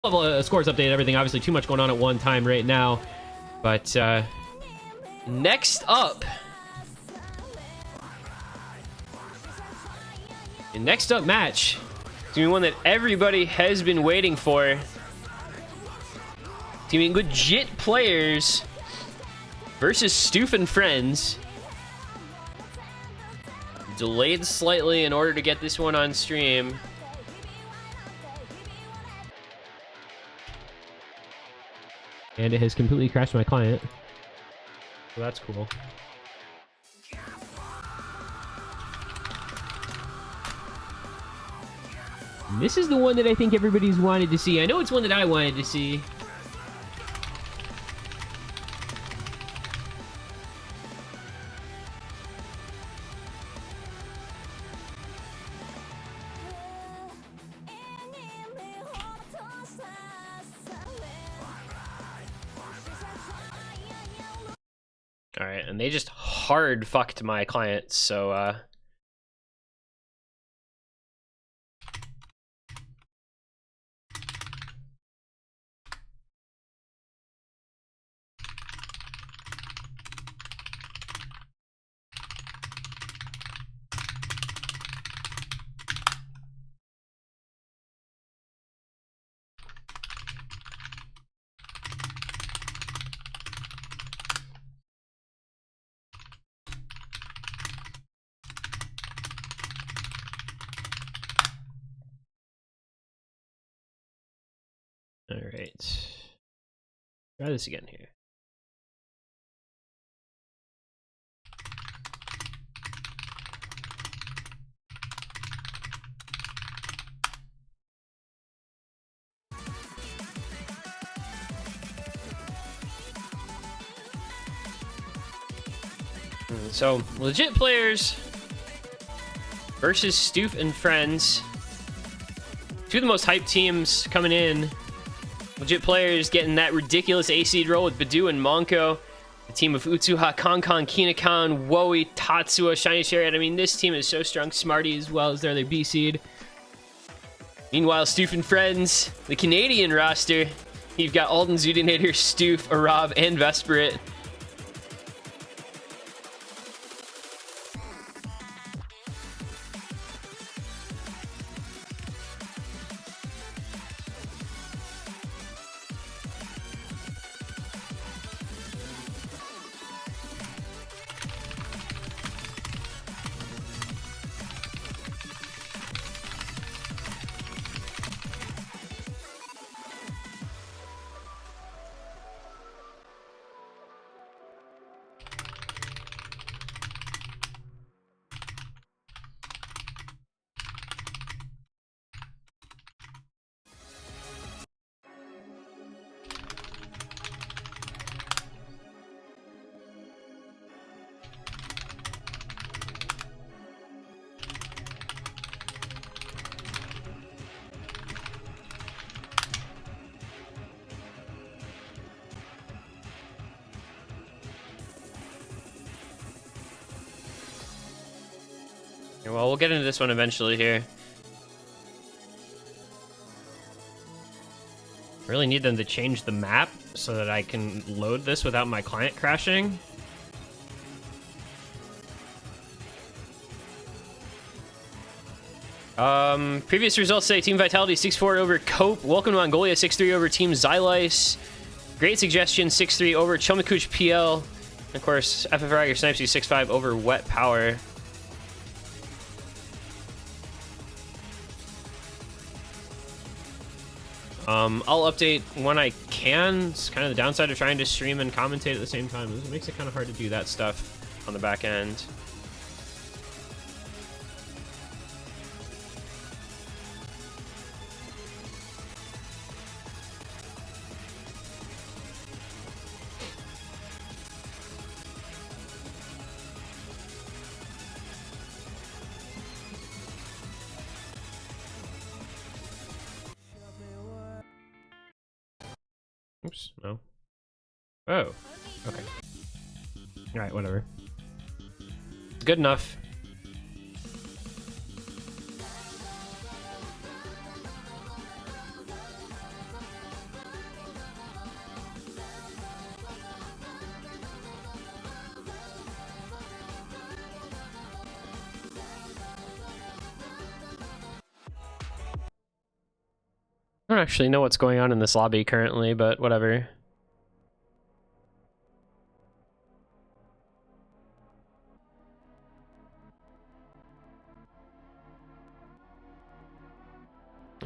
A scores update, everything. Obviously, too much going on at one time right now. But next up, the next up match is gonna be one that everybody has been waiting for. It's gonna be legit players versus Stoof and Friends. Delayed slightly in order to get this one on stream. And it has completely crashed my client. So that's cool. And this is the one that I think everybody's wanted to see. I know it's one that I wanted to see. All right, and they just hard fucked my client, so all right. Try this again here. So, legit players versus Stoof and Friends. Two of the most hyped teams coming in. Legit players getting that ridiculous A-seed roll with Badu and Monko. The team of Utsuha, Konkon, Kinakan, Woei, Tatsuya, Shiny Chariot. I mean, this team is so strong. Smarty as well as their B-seed. Meanwhile, Stoof and Friends, the Canadian roster. You've got Alden, Zudinator, Stoof, Arav, and Vesperit. Well, we'll get into this one eventually here. I really need them to change the map so that I can load this without my client crashing. Previous results say Team Vitality 6-4 over Cope. Welcome to Mongolia 6-3 over Team Xylice. Great Suggestion 6-3 over Chomakuch PL. And of course, FFR your Snipesy 6-5 over Wet Power. I'll update when I can. It's kind of the downside of trying to stream and commentate at the same time. It makes it kind of hard to do that stuff on the back end. Oops, no. Oh, okay. Alright, whatever. Good enough. I don't actually know what's going on in this lobby currently, but whatever.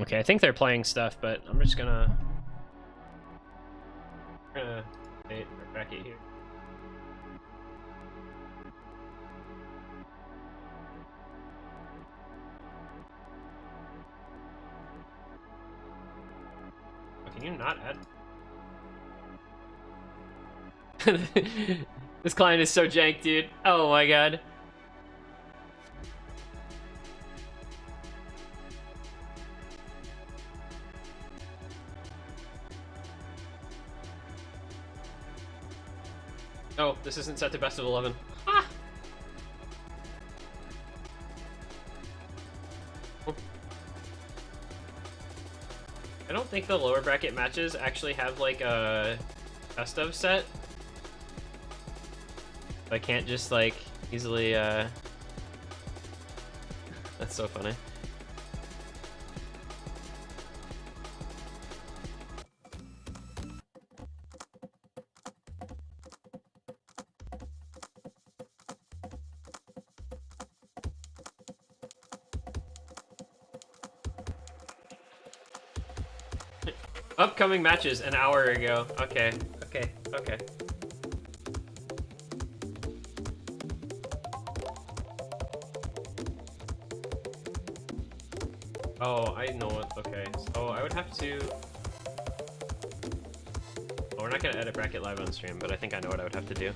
Okay, I think they're playing stuff, but I'm just gonna update our bracket here. Can you not add? This client is so jank, dude. Oh my god. Oh, this isn't set to best of 11. Ah! I don't think the lower bracket matches actually have like a best of set. I can't just like easily that's so funny. Upcoming matches an hour ago. Okay. Oh, I know what. Okay. So I would have to. Oh, we're not gonna edit bracket live on stream, but I think I know what I would have to do.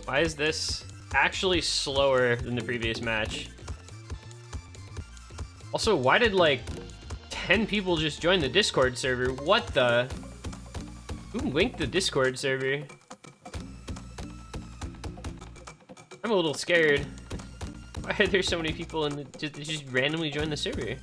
Why is this actually slower than the previous match? Also, why did like 10 people just join the Discord server? What the? Who linked the Discord server? I'm a little scared. Why are there so many people in the just randomly join the server?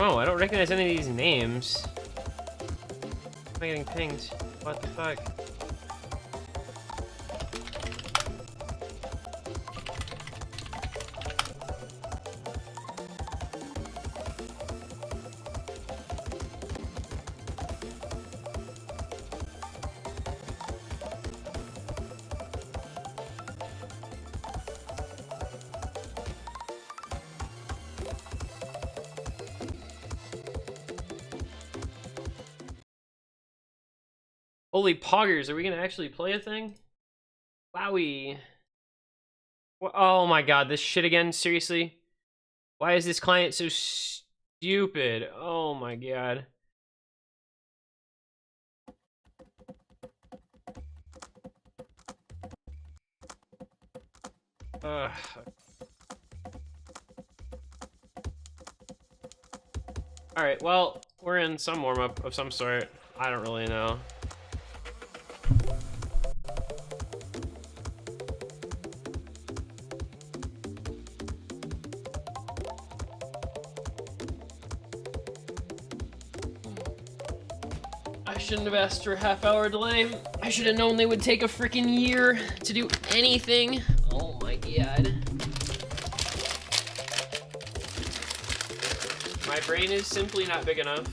Oh, I don't recognize any of these names. Why am I getting pinged? What the fuck? Holy poggers, are we gonna actually play a thing? Wowie. Oh my god, this shit again? Seriously? Why is this client so stupid? Oh my god. Ugh. Alright, well, we're in some warm-up of some sort. I don't really know. I shouldn't have asked for a half-hour delay. I should have known they would take a freaking year to do anything. Oh my god. My brain is simply not big enough.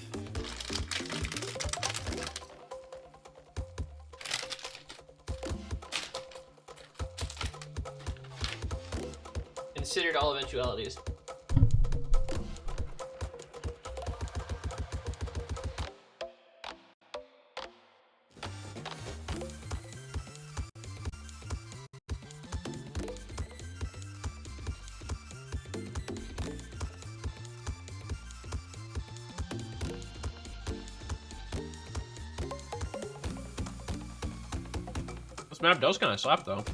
Considered all eventualities. This map does kind of slap, though.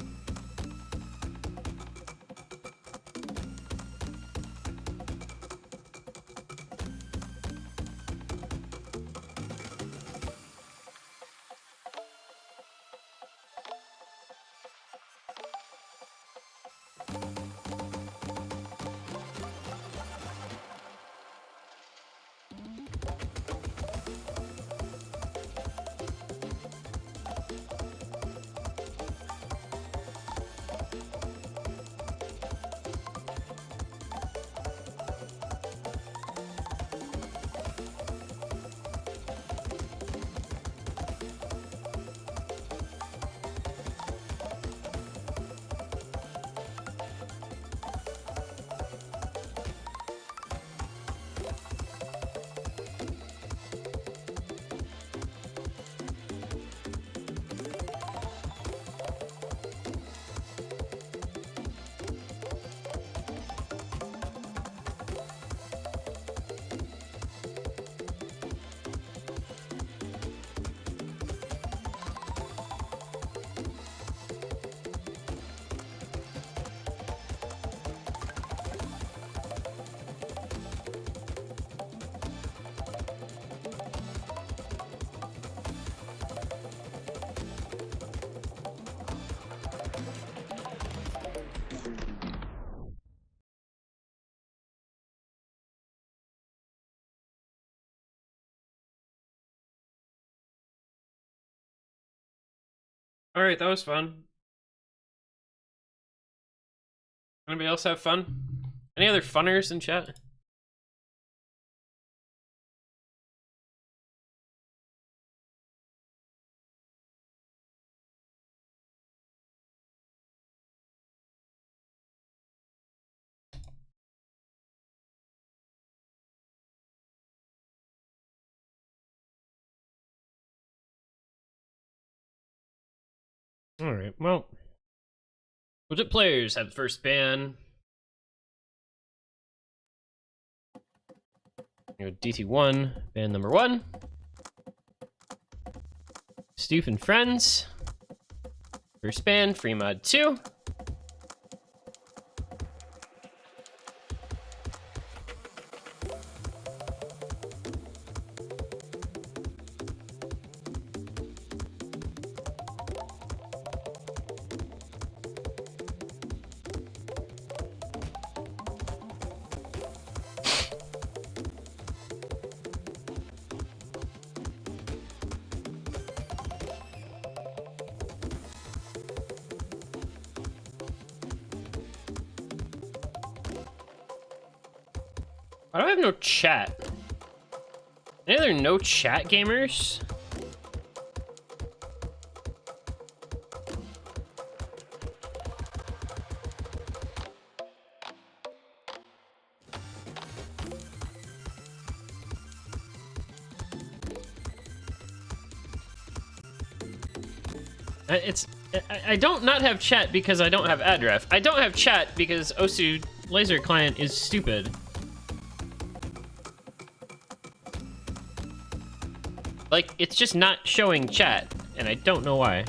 All right, that was fun. Anybody else have fun? Any other funners in chat? All right, well, legit players have the first ban. DT1, ban number 1. Stoof and Friends. First ban, free mod 2. Why do I have no chat? Any other no chat gamers? I don't not have chat because I don't have adref. I don't have chat because Osu laser client is stupid. Like, it's just not showing chat, and I don't know why.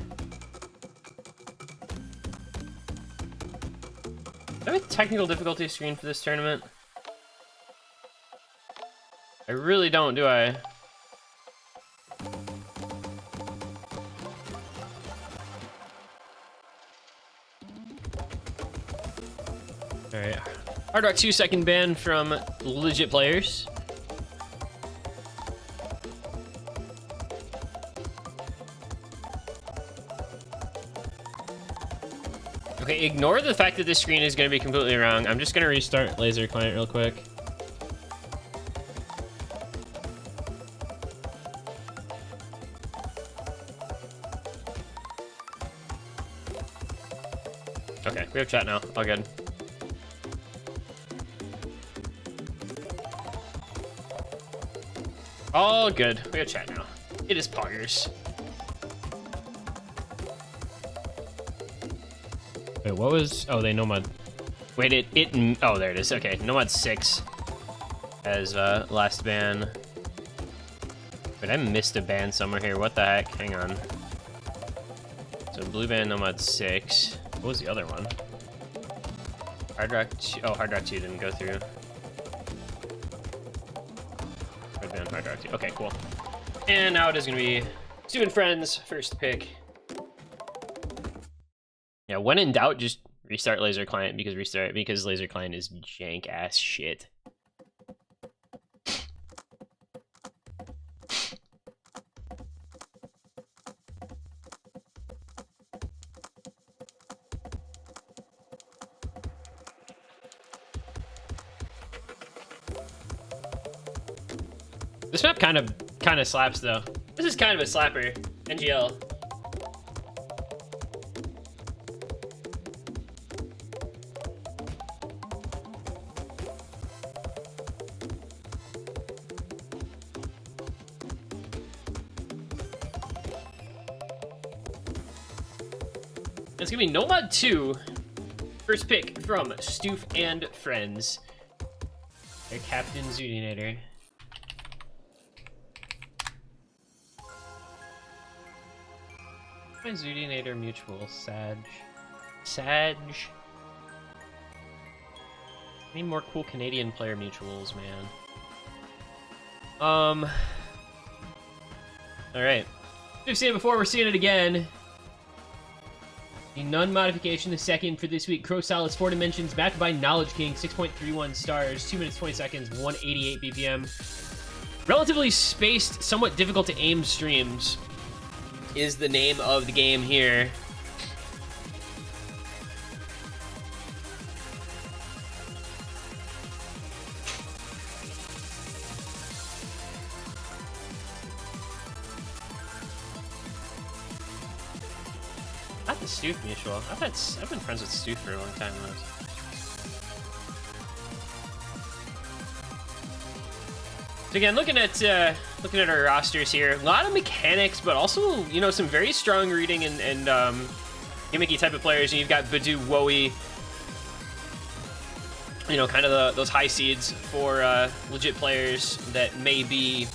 Do I have a technical difficulty screen for this tournament? I really don't, do I? Alright. RO16 second ban from legit players. Okay, ignore the fact that this screen is going to be completely wrong. I'm just going to restart laser client real quick. Okay, we have chat now. All good. All good. We have chat now. It is poggers. Wait, what was... Oh, they nomad... Wait, oh, there it is. Okay, nomad 6 as last ban. Wait, I missed a ban somewhere here. What the heck? Hang on. So Blue Band Nomad 6. What was the other one? Hard Rock 2. Oh, Hard Rock 2 didn't go through. Red Band, Hard Rock 2. Okay, cool. And now it is going to be Stoof and Friends, first pick. Yeah, when in doubt, just restart Laser Client because Laser Client is jank ass shit. This map kind of slaps though. This is kind of a slapper. NGL. It's gonna be Nomad 2. First pick from Stoof and Friends. Their Captain Zudinator. My Zudinator mutual, Sag. I need more cool Canadian player mutuals, man. Alright. We've seen it before, we're seeing it again. The None modification, the second for this week. Crow Solace, 4 dimensions, backed by Knowledge King, 6.31 stars, 2 minutes 20 seconds, 188 BPM. Relatively spaced, somewhat difficult to aim streams is the name of the game here. Not the Stoof mutual. I've been friends with Stoof for a long time though. So again, looking at our rosters here, a lot of mechanics, but also, you know, some very strong reading and gimmicky type of players. And you've got Badu, Woey, you know, kind of those high seeds for legit players that may be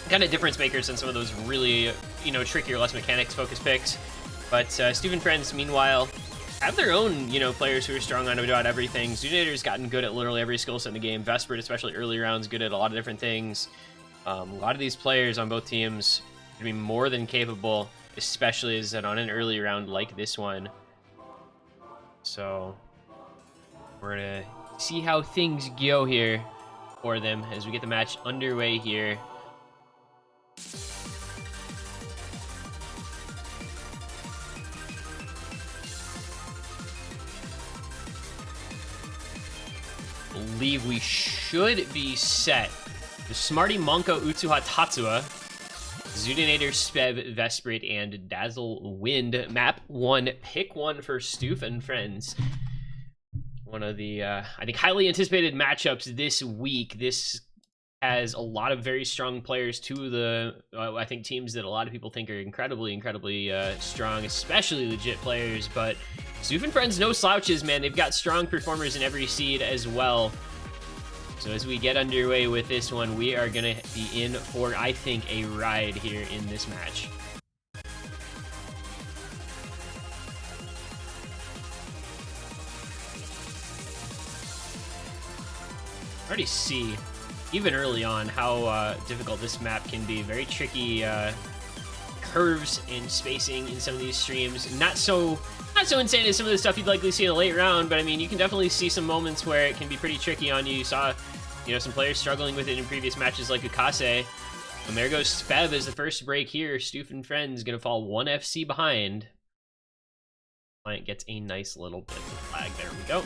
kind of difference makers than some of those really, you know, trickier, less mechanics focused picks. But Stoof and Friends, meanwhile, have their own, you know, players who are strong on about everything. Zudinator's gotten good at literally every skill set in the game. Vesprit, especially early rounds, good at a lot of different things. A lot of these players on both teams can be more than capable, especially as on an early round like this one. So we're gonna see how things go here for them as we get the match underway here. Believe we should be set. The Smarty, Monko, Utsuha, Tatsuya, Zudinator, Spev, Vesprit, and Dazzle Wind. Map 1, pick 1 for Stoof and Friends. One of the, I think, highly anticipated matchups this week. This has a lot of very strong players, two of the, I think, teams that a lot of people think are incredibly strong, especially legit players, but Stoof and Friends, no slouches, man. They've got strong performers in every seed as well. So as we get underway with this one, we are going to be in for, I think, a ride here in this match. Already see, even early on, how difficult this map can be. Very tricky curves and spacing in some of these streams. Not so insane as some of the stuff you'd likely see in the late round, but I mean, you can definitely see some moments where it can be pretty tricky on you. You saw, you know, some players struggling with it in previous matches like Ukase. And there goes Spev as the first break here. Stoof and Friends gonna fall 1 FC behind. Client gets a nice little bit of flag. There we go.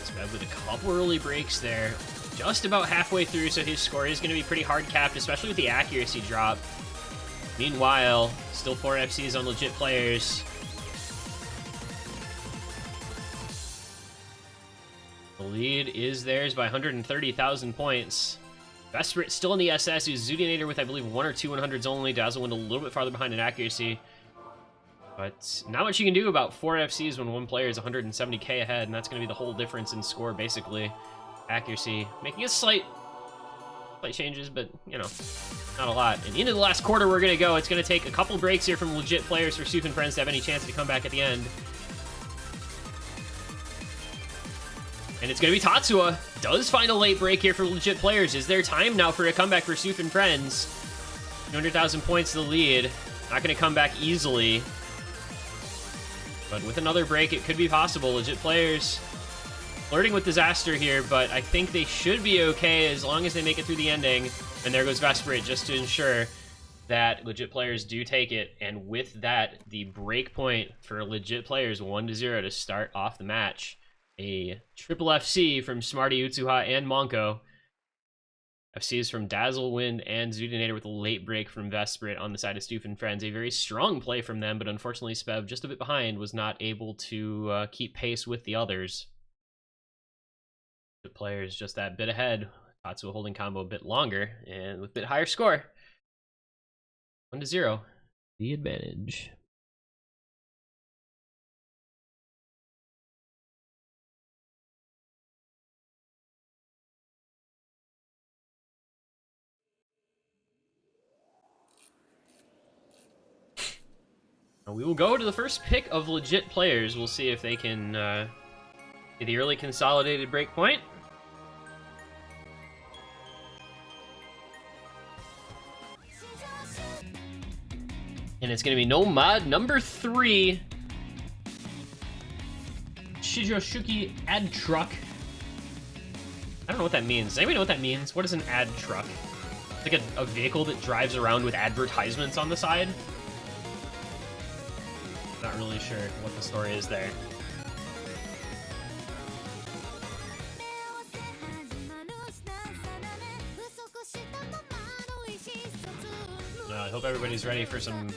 Spev with a couple early breaks there. Just about halfway through, so his score is going to be pretty hard capped, especially with the accuracy drop. Meanwhile, still 4 FCs on legit players. The lead is theirs by 130,000 points. Vesprit still in the SS, who's Zudinator with, I believe, 1 or 2 100s only. Dazzle went a little bit farther behind in accuracy. But not much you can do about 4 FCs when one player is 170k ahead, and that's going to be the whole difference in score, basically. Accuracy making a slight Slight changes, but, you know, not a lot. And into the last quarter we're going to go. It's going to take a couple breaks here from legit players for Stoof and Friends to have any chance to come back at the end. And it's going to be Tatsuya. Does find a late break here for legit players. Is there time now for a comeback for Stoof and Friends? 200,000 points to the lead. Not going to come back easily. But with another break, it could be possible. Legit players flirting with disaster here, but I think they should be okay as long as they make it through the ending. And there goes Vesperate just to ensure that legit players do take it. And with that, the break point for legit players 1-0 to start off the match. A triple FC from Smarty, Utsuha, and Monko. FCs from Dazzle, Wind, and Zudinator with a late break from Vesperate on the side of Stoof and Friends. A very strong play from them, but unfortunately Spev, just a bit behind, was not able to keep pace with the others. The players just that bit ahead. Tatsuya holding combo a bit longer, and with a bit higher score. 1-0. The advantage. We will go to the first pick of legit players. We'll see if they can get the early consolidated breakpoint. And it's going to be Nomad number 3. Shijoshuki ad truck. I don't know what that means. Does anybody know what that means? What is an ad truck? It's like a vehicle that drives around with advertisements on the side. Not really sure what the story is there. I hope everybody's ready for some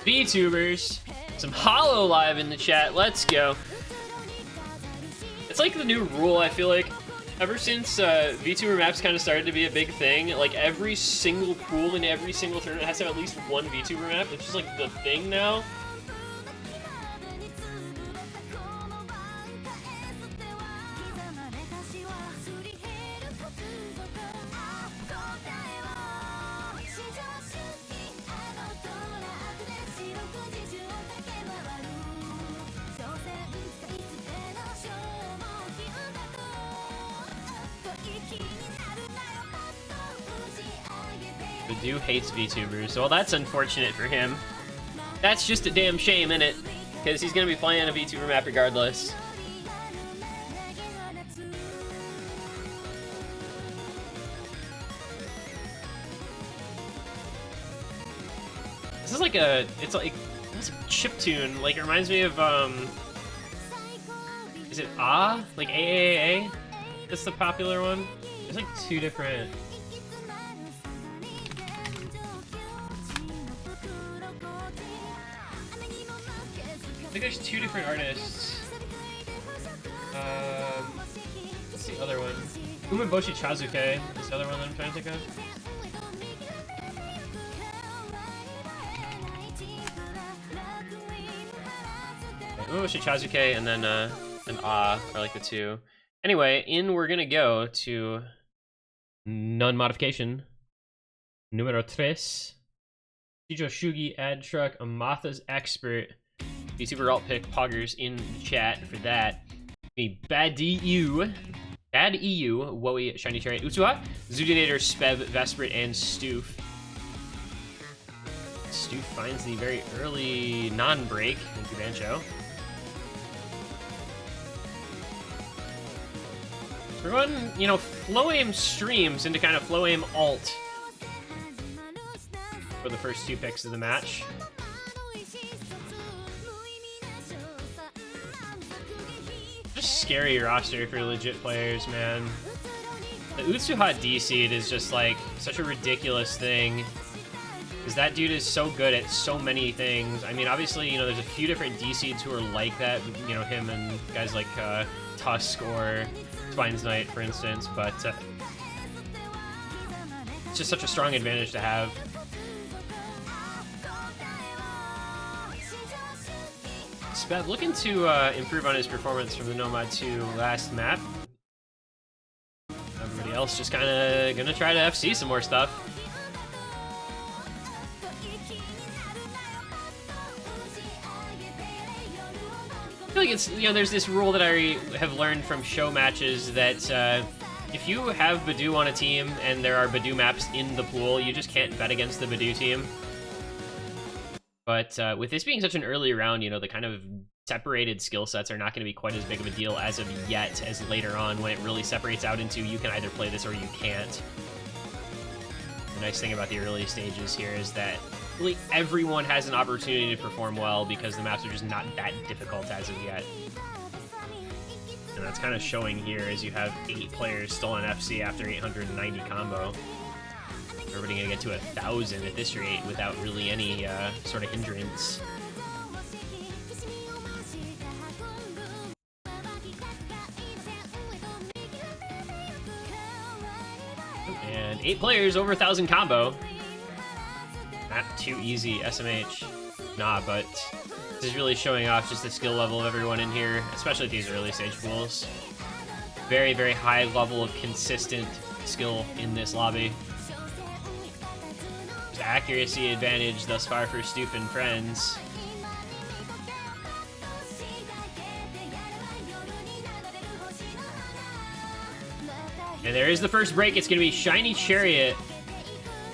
VTubers, some Hollow Live in the chat. Let's go. It's like the new rule, I feel like. Ever since VTuber maps kind of started to be a big thing, like every single pool in every single tournament has to have at least one VTuber map. It's just like the thing now. Badu hates VTubers. Well, that's unfortunate for him. That's just a damn shame, innit? Because he's gonna be playing a VTuber map regardless. This is like a, it's like a chiptune. Like it reminds me of is it Ah? Like AAA? That's the popular one. There's like two different. I think there's two different artists. What's the other one? Umeboshi Chazuke is the other one that I'm trying to think of. Umeboshi Chazuke and then an Ah are like the two. Anyway, we're gonna go to non-modification. Numero 3. Shijoshugi ad truck, Amatha's expert. VTuber alt pick poggers in the chat for that. Bad EU, Wowie, Shiny Chariot, Utsuha, Zudinator, Spev, Vesperate, and Stoof. Stoof finds the very early non-break into Bancho. We're going, you know, flow aim streams into kind of flow aim alt for the first two picks of the match. Just scary roster for legit players, man. The Utsuha D-Seed is just like such a ridiculous thing. Because that dude is so good at so many things. I mean, obviously, you know, there's a few different D-Seeds who are like that. You know, him and guys like Tusk or Spine's Knight, for instance. But it's just such a strong advantage to have. Spev looking to improve on his performance from the Nomad 2 last map. Everybody else else, just kind of gonna try to FC some more stuff. I feel like it's, you know, there's this rule that I have learned from show matches that if you have Badoo on a team and there are Badoo maps in the pool, you just can't bet against the Badoo team. But with this being such an early round, you know, the kind of separated skill sets are not going to be quite as big of a deal as of yet as later on when it really separates out into you can either play this or you can't. The nice thing about the early stages here is that really everyone has an opportunity to perform well because the maps are just not that difficult as of yet. And that's kind of showing here as you have 8 players still in FC after 890 combo. Everybody gonna get to 1,000 at this rate without really any sort of hindrance. And 8 players over 1,000 combo. Not too easy, SMH. Nah, but this is really showing off just the skill level of everyone in here, especially at these early stage pools. Very, very high level of consistent skill in this lobby. There's accuracy advantage thus far for Stoof and Friends. And there is the first break. It's going to be Shiny Chariot.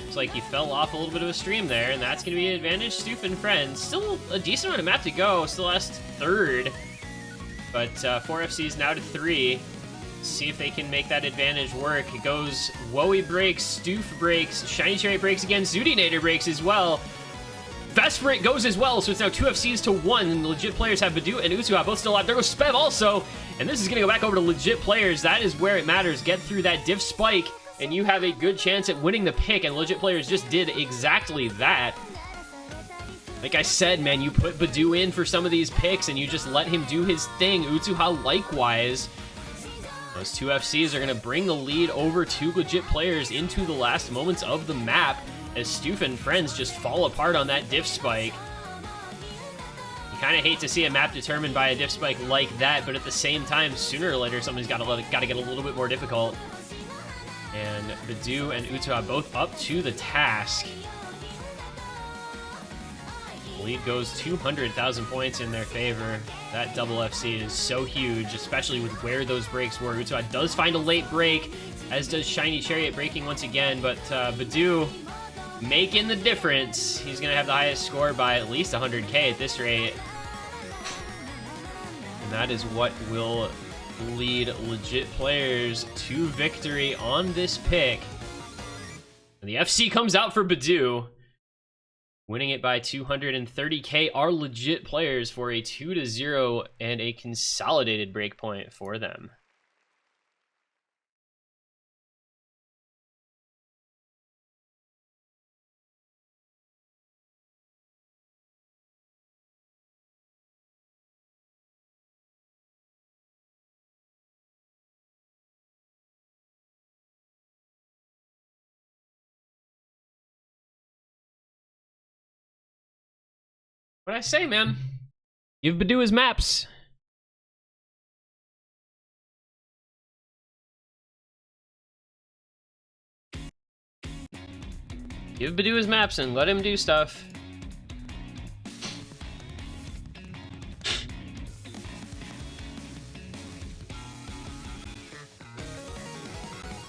Looks like he fell off a little bit of a stream there, and that's going to be an advantage Stoof and Friends. Still a decent amount of map to go. Still last third. But 4 FCs now to 3. See if they can make that advantage work. It goes Woey breaks, Stoof breaks, Shiny Chariot breaks again, Zudinator breaks as well. Best break goes as well, so it's now 2 FCs to 1, and the legit players have Badoo and Usuha both still alive. There goes Spev also, and this is going to go back over to legit players. That is where it matters. Get through that diff spike, and you have a good chance at winning the pick, and legit players just did exactly that. Like I said, man, you put Badoo in for some of these picks, and you just let him do his thing. Usuha likewise. Those 2 FCs are going to bring the lead over to legit players into the last moments of the map as Stoof and Friends just fall apart on that diff spike. You kind of hate to see a map determined by a diff spike like that, but at the same time, sooner or later, something's got to get a little bit more difficult. And Badoo and Usuha both up to the task. The lead goes 200,000 points in their favor. That double FC is so huge, especially with where those breaks were. Usuha does find a late break, as does Shiny Chariot breaking once again, but Badoo making the difference. He's going to have the highest score by at least 100k at this rate. And that is what will lead legit players to victory on this pick. And the FC comes out for Badoo. Winning it by 230k are legit players for a 2-0 and a consolidated breakpoint for them. What'd I say, man? Give Badoo his maps. Give Badoo his maps and let him do stuff.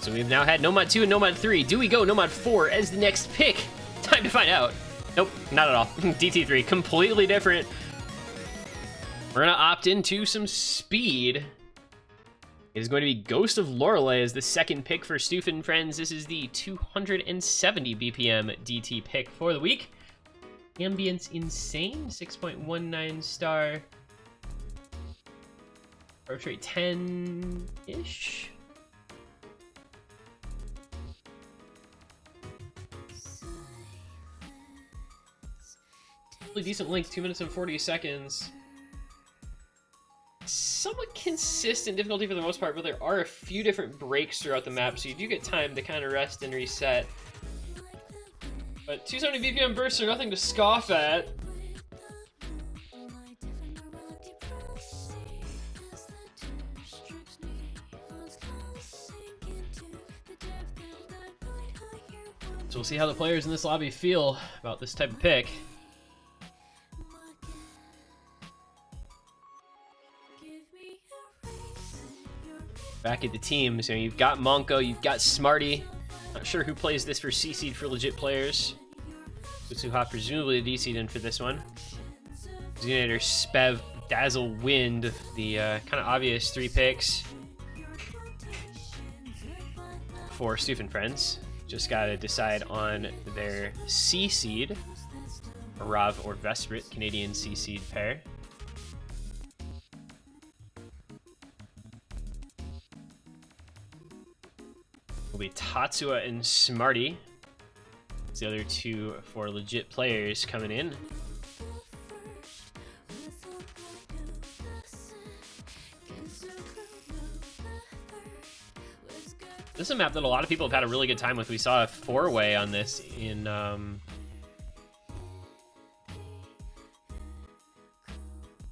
So we've now had Nomad 2 and Nomad 3. Do we go Nomad 4 as the next pick? Time to find out. Nope, not at all. DT3, completely different. We're gonna opt into some speed. It is going to be Ghost of Lorelei as the second pick for Stoof and Friends. This is the 270 BPM DT pick for the week. Ambience Insane, 6.19 star. Heart rate 10-ish. Really decent length, 2 minutes and 40 seconds. Somewhat consistent difficulty for the most part, but there are a few different breaks throughout the map, so you do get time to kind of rest and reset. But 270 BPM bursts are nothing to scoff at. So we'll see how the players in this lobby feel about this type of pick. Back at the team, so you've got Monko, you've got Smarty. Not sure who plays this for C-Seed for legit players. Utsuha presumably the D-Seed in for this one. Xenator, Spev, Dazzle, Wind, the kind of obvious 3 picks for Stoof and Friends. Just gotta decide on their C-Seed, Rav or Vesprit, Canadian C-Seed pair. Will be Tatsuya and Smarty. It's the other 2 for legit players coming in. This is a map that a lot of people have had a really good time with. We saw a 4-way on this in I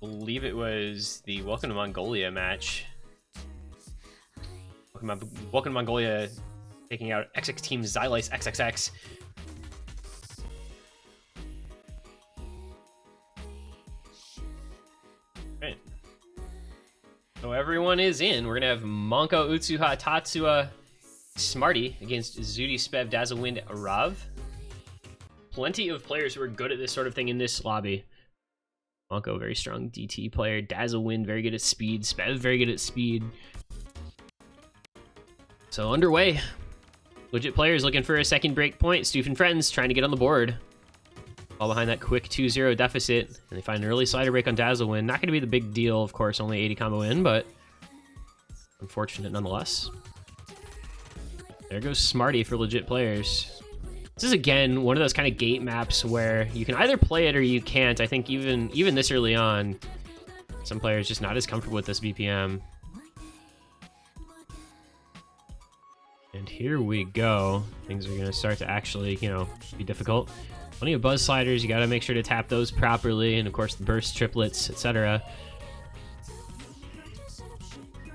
believe it was the Welcome to Mongolia match. Welcome to Mongolia taking out XX Team Xylice XXX. Right. So everyone is in. We're gonna have Monko, Utsuha, Tatsuya, Smarty against Zudi, Spev, Dazzle, Wind, Rav. Plenty of players who are good at this sort of thing in this lobby. Monko, very strong DT player. Dazzle, Wind, very good at speed. Spev, very good at speed. So underway. Legit players looking for a second break point. Stoof and Friends trying to get on the board. All behind that quick 2-0 deficit. And they find an early slider break on Dazzle Wind. Not going to be the big deal, of course. Only 80 combo in, but unfortunate nonetheless. There goes Smarty for legit players. This is, again, one of those kind of gate maps where you can either play it or you can't. I think even this early on, some players just not as comfortable with this BPM. And here we go. Things are going to start to actually, be difficult. Plenty of buzz sliders. You got to make sure to tap those properly. And, of course, the burst triplets, etc.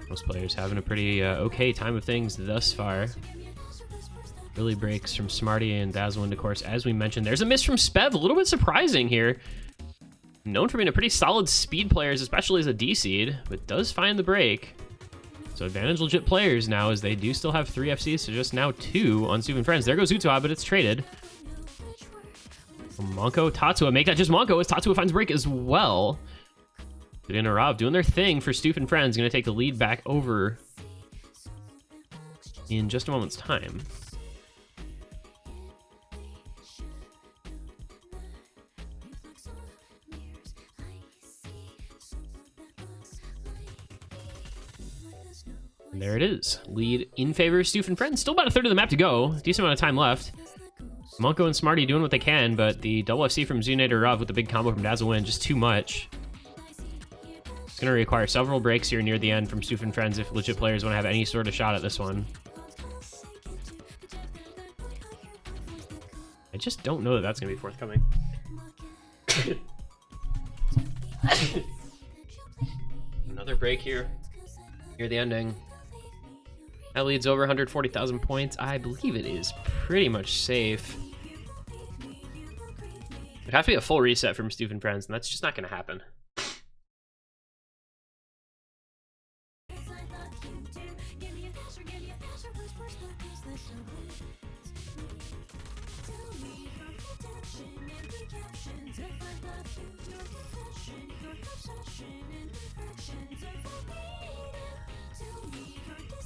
Most players having a pretty okay time of things thus far. Early breaks from Smarty and Dazzlewind, of course, as we mentioned. There's a miss from Spev. A little bit surprising here. Known for being a pretty solid speed player, especially as a D-Seed, but does find the break. So advantage legit players now, as they do still have 3 FCs, so just now 2 on Stoof and Friends. There goes Utsuha, but it's traded. Monko, Tatsuya, make that just Monko as Tatsuya finds break as well. Zudi and Rav doing their thing for Stoof and Friends. Going to take the lead back over in just a moment's time. And there it is. Lead in favor of Stoof and Friends. Still about a third of the map to go. Decent amount of time left. Monko and Smarty doing what they can, but the double FC from Xenator Rav with the big combo from Dazzlewind, just too much. It's going to require several breaks here near the end from Stoof and Friends if legit players want to have any sort of shot at this one. I just don't know that that's going to be forthcoming. Another break here near the ending. That leads over 140,000 points. I believe it is pretty much safe. It'd have to be a full reset from Stoof and Friends, and that's just not going to happen.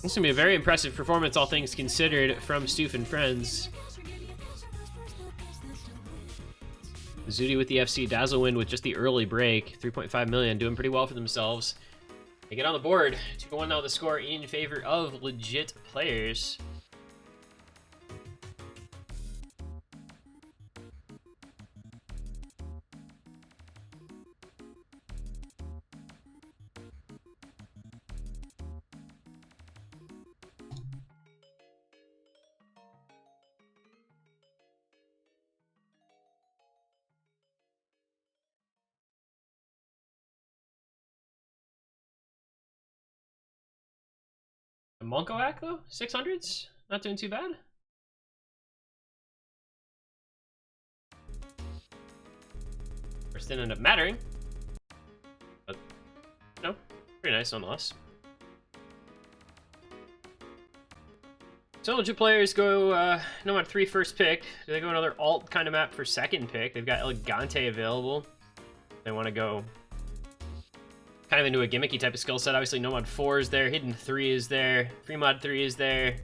This is going to be a very impressive performance, all things considered, from Stoof and Friends. Zudi with the FC, Dazzlewind with just the early break. 3.5 million, doing pretty well for themselves. They get on the board. 2-1 now the score in favor of legit players. Monko act though? 600s? Not doing too bad. course, didn't end up mattering. But, no, pretty nice nonetheless. So legit players go Nomad 3 first pick. Do they go another alt kind of map for second pick? They've got Elegante available. They want to go kind of into a gimmicky type of skill set. Obviously Nomad 4 is there, Hidden 3 is there, Free Mod 3 is there.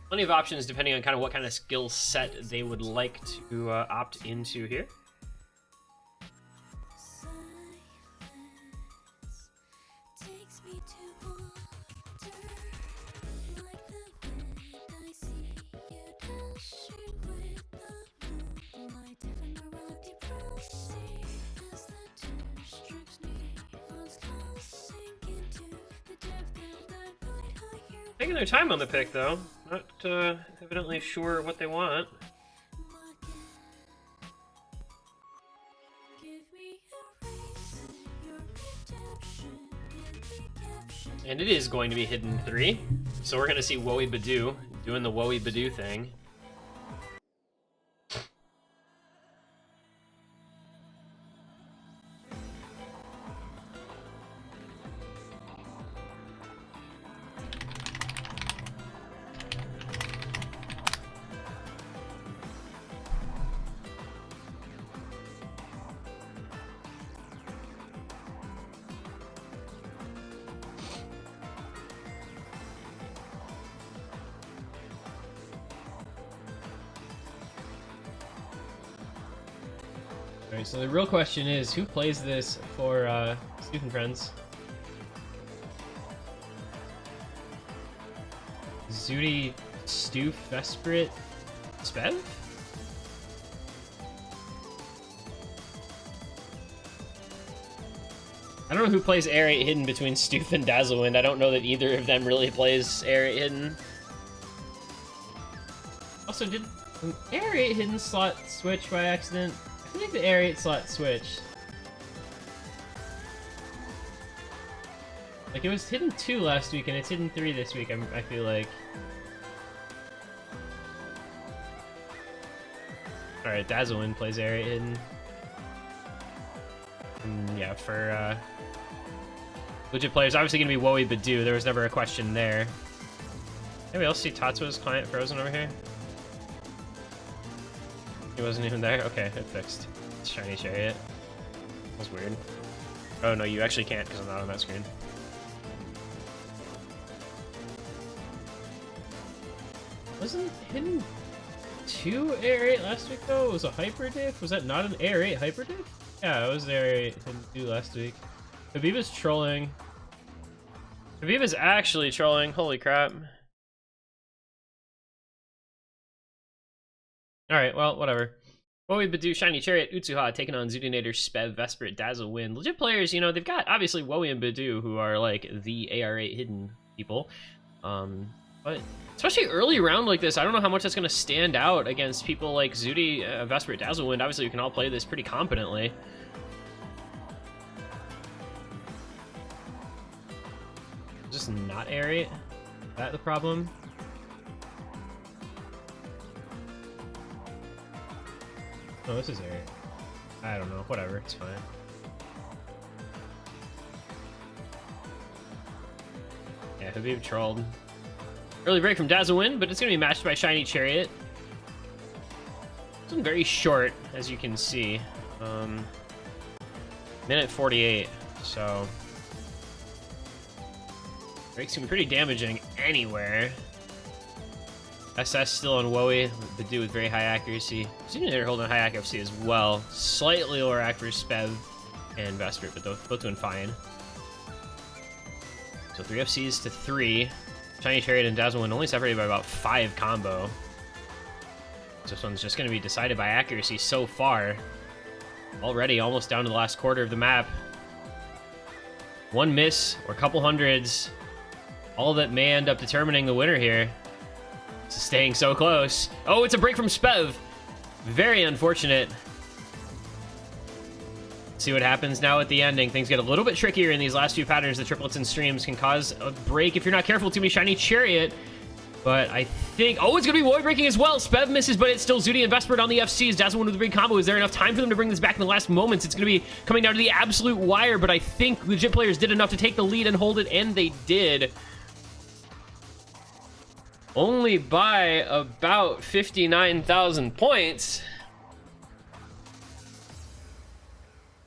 Plenty of options depending on kind of what kind of skill set they would like to opt into here. Taking their time on the pick, though. Not evidently sure what they want. And it is going to be Hidden 3. So we're going to see Woey Badoo doing the Woey Badoo thing. Alright, so the real question is, who plays this for Stoof and Friends? Zudi, Stoof, Vesprit, Spev? I don't know who plays Air 8 Hidden between Stoof and Dazzlewind. I don't know that either of them really plays Air 8 Hidden. Also, did an Air 8 Hidden slot switch by accident? I think the Air 8 slot switched. Like, it was Hidden 2 last week, and it's Hidden 3 this week, I feel like. Alright, Dazzlewind plays Air 8 Hidden. Yeah, for legit players, obviously going to be Woey Badoo. There was never a question there. Anybody else see Tatsuo's client frozen over here? He wasn't even there? Okay, it fixed. It's Shiny Chariot. That was weird. Oh no, you actually can't because I'm not on that screen. Wasn't Hidden 2 Air 8 last week though? It was a Hyper Diff? Was that not an Air 8 Hyper Diff? Yeah, it was Air 8 Hidden 2 last week. Habiba's trolling. Habiba's actually trolling. Holy crap. Alright, well, whatever. Woey Badoo, Shiny Chariot, Utsuha taking on Zudinator, Spev, Vesprit, Dazzlewind. Legit players, you know, they've got obviously Woey and Badoo, who are like the AR8 hidden people. But especially early round like this, I don't know how much that's going to stand out against people like Zudi, Vesprit, Dazzlewind. Obviously, we can all play this pretty competently. Just not AR8? Is that the problem? Oh, this is Air. I don't know. Whatever. It's fine. Yeah, Habib trolled. Early break from Dazzlewind, but it's going to be matched by Shiny Chariot. It's been very short, as you can see. Minute 48, so... breaks can be pretty damaging anywhere. SS still on Woey, Badoo with very high accuracy. Zudinator holding high accuracy as well. Slightly lower AC for Spev and Vesprit, but both doing fine. So 3 FCs to 3. Shiny Chariot and Dazzlewind only separated by about 5 combo. So this one's just going to be decided by accuracy so far. Already almost down to the last quarter of the map. One miss or a couple hundreds. All that may end up determining the winner here. It's staying so close. Oh, it's a break from Spev. Very unfortunate. See what happens now at the ending. Things get a little bit trickier in these last few patterns. The triplets and streams can cause a break if you're not careful. Too many Shiny Chariot. But I think... Oh, it's going to be void breaking as well. Spev misses, but it's still Zuidi and Vesperit on the FCs. Dazzle with the big combo. Is there enough time for them to bring this back in the last moments? It's going to be coming down to the absolute wire, but I think legit players did enough to take the lead and hold it, and they did. Only by about 59,000 points.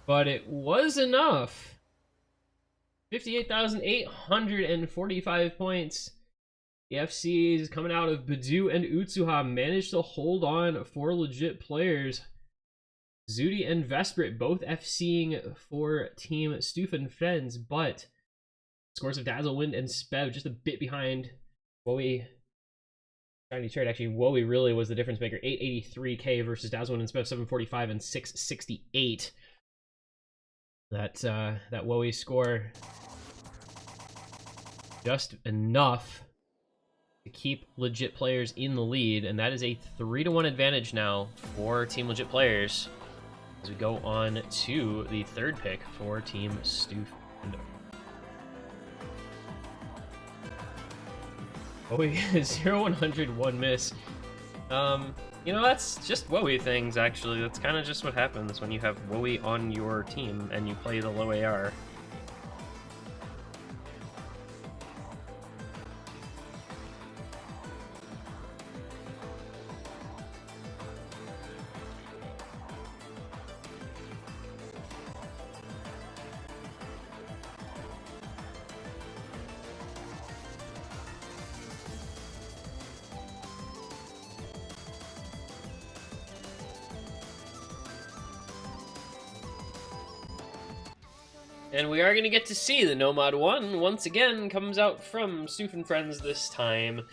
But it was enough. 58,845 points. The FCs coming out of Bidoof and Utsuha managed to hold on for legit players. Zuidi and Vesperit both FCing for Team Stoof and Friends, but scores of Dazzle, Wind, and Spev just a bit behind Wowie. Shiny Chariot, actually, Wowie really was the difference maker. 883k versus Dazzle, Wind, and Spev 745 and 668. That Wowie score just enough to keep legit players in the lead, and that is a 3-1 advantage now for Team Legit Players as we go on to the third pick for Team Stoof and Wowie. 0-100, 1 miss. You know, that's just Wowie things, actually. That's kind of just what happens when you have Wowie on your team and you play the low AR. And we are going to get to see the Nomad 1 once again comes out from Stoof and Friends this time.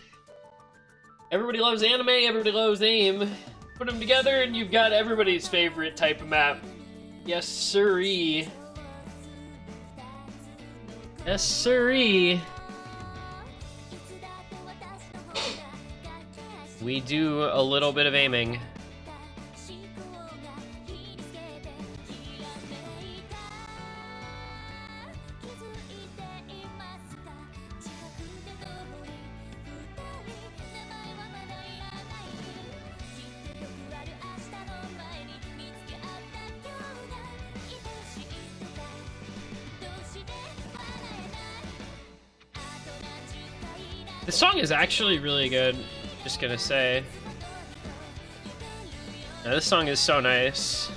Everybody loves anime, everybody loves AIM. Put them together and you've got everybody's favorite type of map. Yes, sirree. Yes, sirree. We do a little bit of aiming. This song is actually really good, just gonna say. Now, this song is so nice.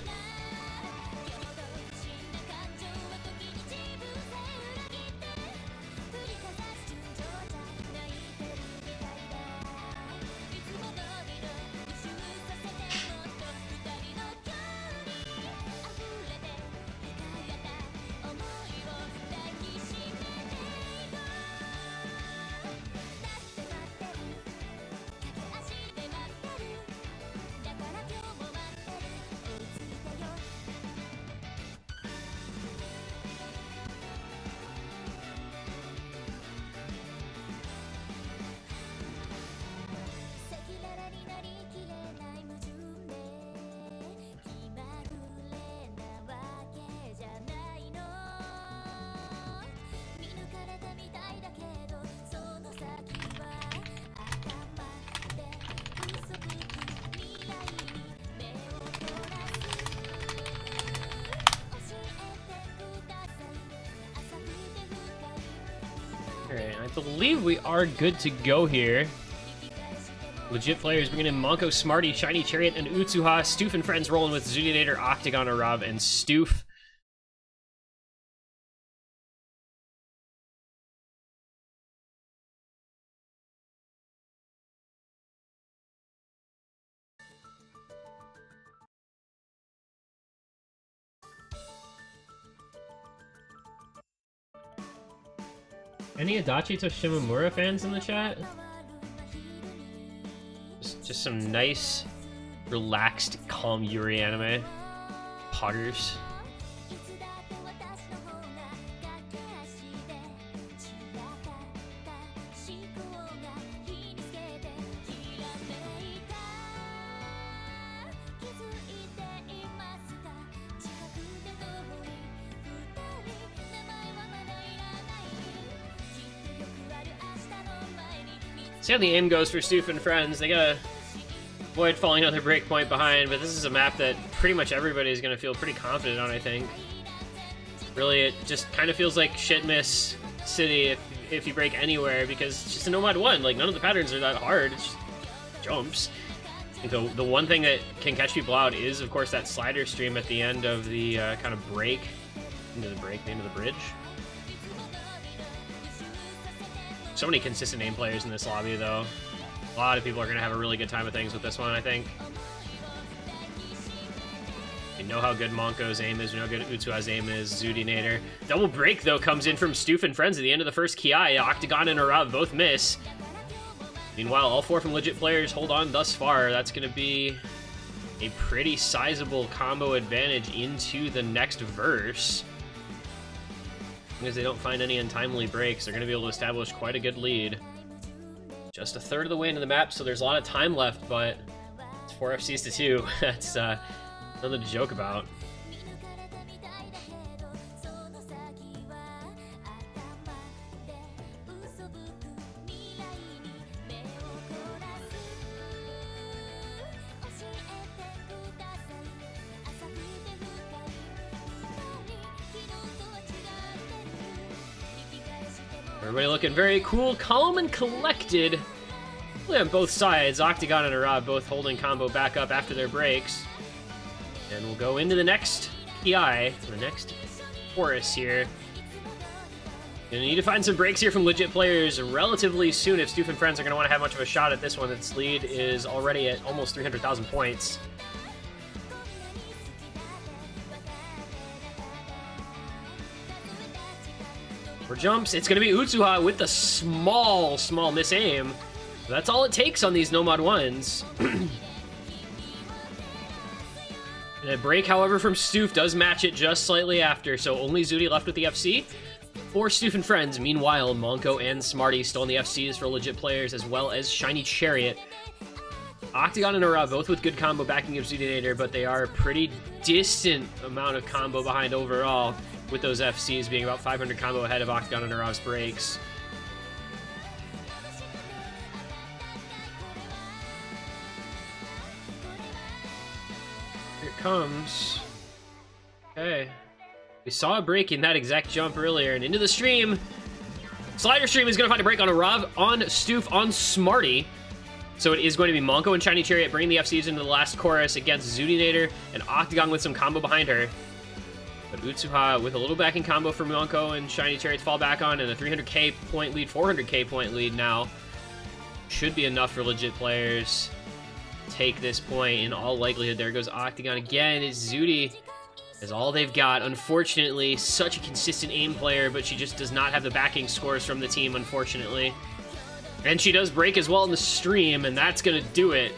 Alright, I believe we are good to go here. Legit players bringing in Monko, Smarty, Shiny Chariot, and Utsuha. Stoof and Friends rolling with Zudinator, Octagon, Arav, and Stoof. Any Adachi to Shimamura fans in the chat? Just some nice, relaxed, calm Yuri anime. Poggers. See how the aim goes for Stoof and Friends. They gotta avoid falling on their breakpoint behind, but this is a map that pretty much everybody is gonna feel pretty confident on, I think. Really, it just kind of feels like shit miss city if you break anywhere, because it's just a no mod 1. Like, none of the patterns are that hard. It's just jumps. The one thing that can catch people out is, of course, that slider stream at the end of the kind of break. Into the bridge. So many consistent aim players in this lobby, though. A lot of people are going to have a really good time with things with this one, I think. We know how good Monko's aim is. We know how good Utsuha's aim is. Zudinator. Double break, though, comes in from Stoof and Friends at the end of the first Ki. Octagon and Arav both miss. Meanwhile, all 4 from legit players hold on thus far. That's going to be a pretty sizable combo advantage into the next verse. Because they don't find any untimely breaks, they're going to be able to establish quite a good lead. Just a third of the way into the map, so there's a lot of time left, but it's 4 FCs to 2. That's nothing to joke about. Everybody looking very cool, calm, and collected. Really on both sides. Octagon and Arav both holding combo back up after their breaks. And we'll go into the next PI, the next chorus here. Gonna need to find some breaks here from legit players relatively soon if Stoof and Friends are gonna want to have much of a shot at this one. Its lead is already at almost 300,000 points. For jumps, it's going to be Utsuha with the small miss aim. That's all it takes on these no mod 1s. And a break, however, from Stoof does match it just slightly after, so only Zudi left with the FC for Stoof and Friends. Meanwhile, Monko and Smarty still in the FCs for legit players, as well as Shiny Chariot. Octagon and Arav both with good combo backing of Zudinator, but they are a pretty distant amount of combo behind overall, with those FCs being about 500 combo ahead of Octagon and Arav's breaks. Here it comes. Okay. We saw a break in that exact jump earlier, and into the stream. Slider stream is going to find a break on Arav, on Stoof, on Smarty. So it is going to be Monko and Shiny Chariot bringing the FCs into the last chorus against Zudinator and Octagon with some combo behind her. But Utsuha with a little backing combo for Monko and Shiny Chariot to fall back on, and a 300k point lead, 400k point lead now. Should be enough for legit players to take this point in all likelihood. There goes Octagon again. Zudi is all they've got. Unfortunately, such a consistent aim player, but she just does not have the backing scores from the team, unfortunately. And she does break as well in the stream, and that's going to do it.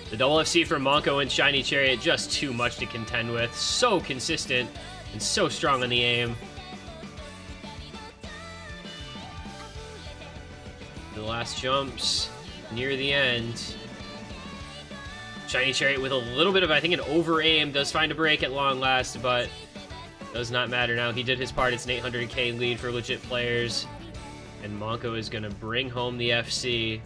The double FC from Monko and Shiny Chariot, just too much to contend with. So consistent and so strong on the aim. The last jumps near the end. Shiny Chariot with a little bit of, I think, an over aim, does find a break at long last, but does not matter now. He did his part. It's an 800k lead for legit players. And Monko is going to bring home the FC.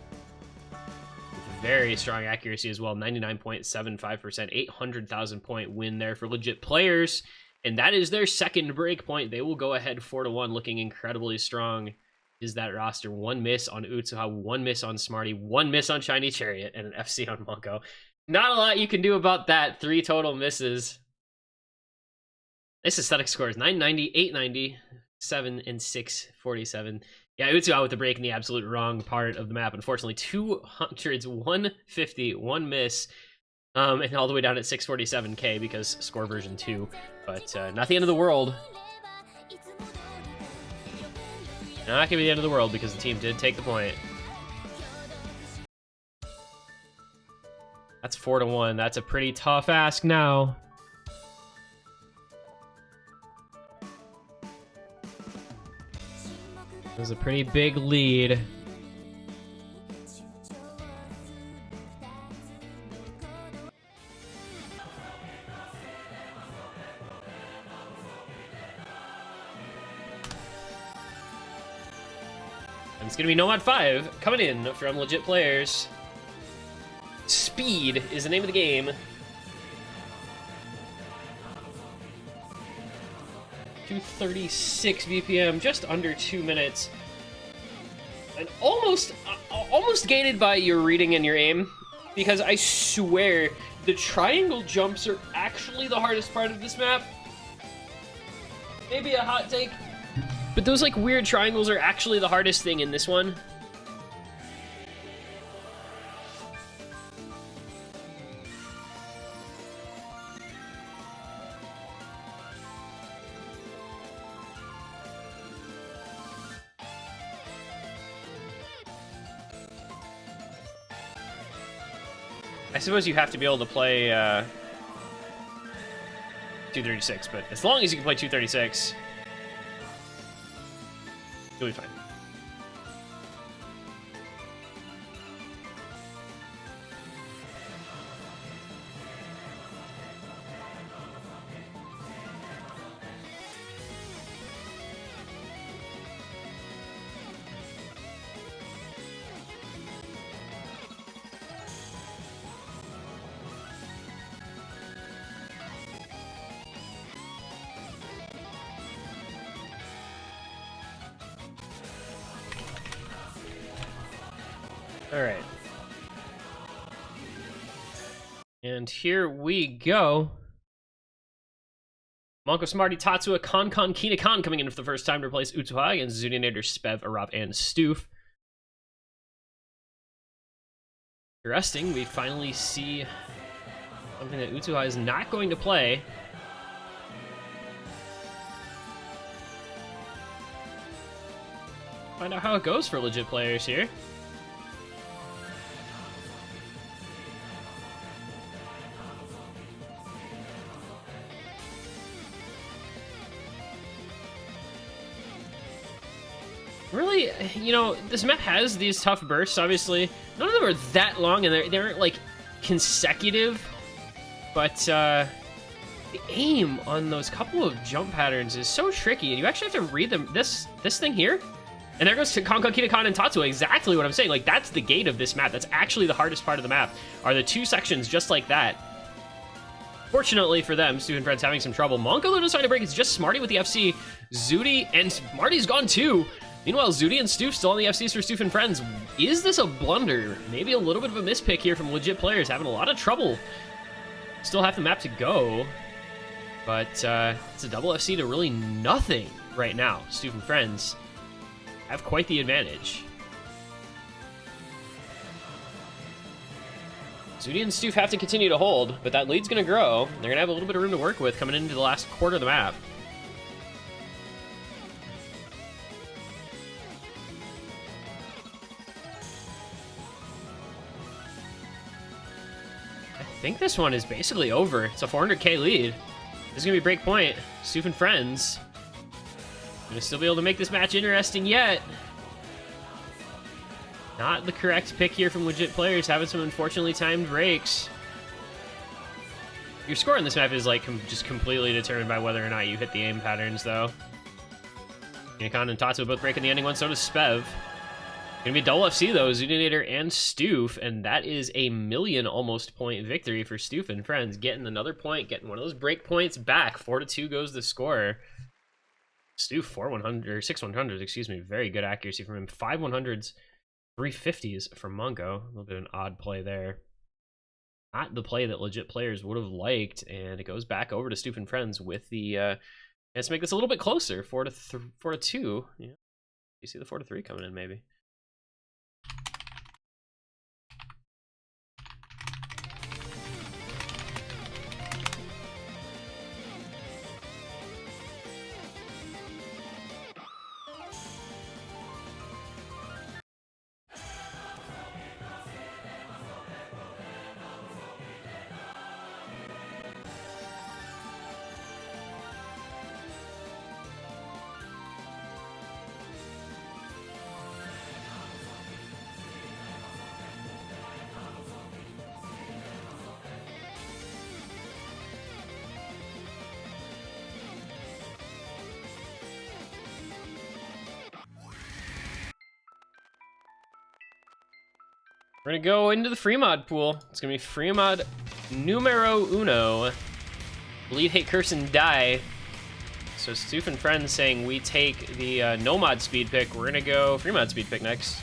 Very strong accuracy as well, 99.75%, 800,000 point win there for legit players, and that is their second break point. They will go ahead 4-1, looking incredibly strong. Is that roster? 1 miss on Utsuha, 1 miss on Smarty, 1 miss on Shiny Chariot, and an FC on Monko. Not a lot you can do about that. 3 total misses. This aesthetic score is 990, 890, 7, and 647. Yeah, Utsuha with the break in the absolute wrong part of the map. Unfortunately, 200s, 150, 1 miss, and all the way down at 647k because score version 2. But not the end of the world. Not gonna be the end of the world because the team did take the point. That's 4-1. That's a pretty tough ask now. It was a pretty big lead. It's gonna be Nomad 5 coming in from Legit Players. Speed is the name of the game. 236 BPM, just under 2 minutes. And almost gated by your reading and your aim, because I swear the triangle jumps are actually the hardest part of this map. Maybe a hot take, but those like weird triangles are actually the hardest thing in this one. I suppose you have to be able to play 236, but as long as you can play 236, you'll be fine. All right. And here we go. Monko, Smarty, Tatsua, Konkon, Kinakan coming in for the first time to replace Utsuha against Zudinator, Spev, Arav, and Stoof. Interesting, we finally see something that Utsuha is not going to play. Find out how it goes for Legit Players here. Really, you know, this map has these tough bursts, obviously. None of them are that long, and they aren't, like, consecutive. But, the aim on those couple of jump patterns is so tricky, and you actually have to read them. This thing here, and there goes to Konkon, Kinakan, and Tatsua, exactly what I'm saying. Like, that's the gate of this map. That's actually the hardest part of the map, are the two sections just like that. Fortunately for them, Stoof and Friends having some trouble. Monko Luna's trying to break. It's just Smarty with the FC. Zudi and Smarty's gone too. Meanwhile, Zudi and Stoof still on the FCs for Stoof and Friends. Is this a blunder? Maybe a little bit of a mispick here from Legit Players, having a lot of trouble. Still half the map to go, but it's a double FC to really nothing right now. Stoof and Friends have quite the advantage. Zudi and Stoof have to continue to hold, but that lead's going to grow. They're going to have a little bit of room to work with coming into the last quarter of the map. I think this one is basically over. It's a 400k lead. This is going to be break point. Stoof and Friends going to still be able to make this match interesting yet. Not the correct pick here from Legit Players, having some unfortunately timed breaks. Your score on this map is like just completely determined by whether or not you hit the aim patterns, though. Kinakan and Tatsu both breaking the ending one, so does Spev. Gonna be a double FC though, Zudinator and Stoof, and that is a million almost point victory for Stoof and Friends, getting another point, getting one of those break points back. 4-2 goes the score. Stoof 4-100 or 6-100s, excuse me. Very good accuracy from him. 5-100s, 350s from Monko. A little bit of an odd play there. Not the play that Legit Players would have liked, and it goes back over to Stoof and Friends with the let's make this a little bit closer. 4-2. Yeah, you see the 4-3 coming in maybe. We're gonna go into the free mod pool. It's gonna be free mod numero uno. Bleed, hate, curse, and die. So Stoof and Friends saying we take the no mod speed pick. We're gonna go free mod speed pick next.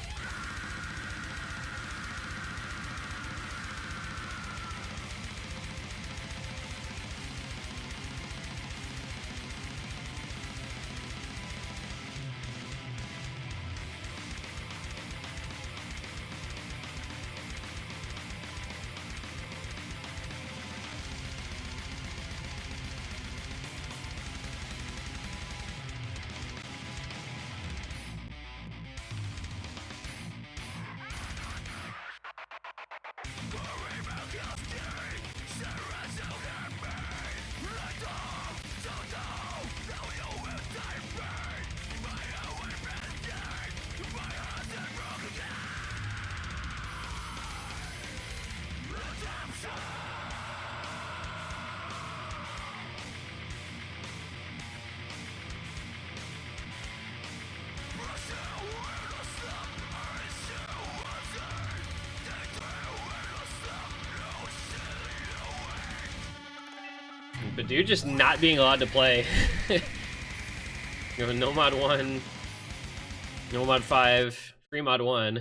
But dude, just not being allowed to play. You know, no mod 1, no mod 5, free mod 1.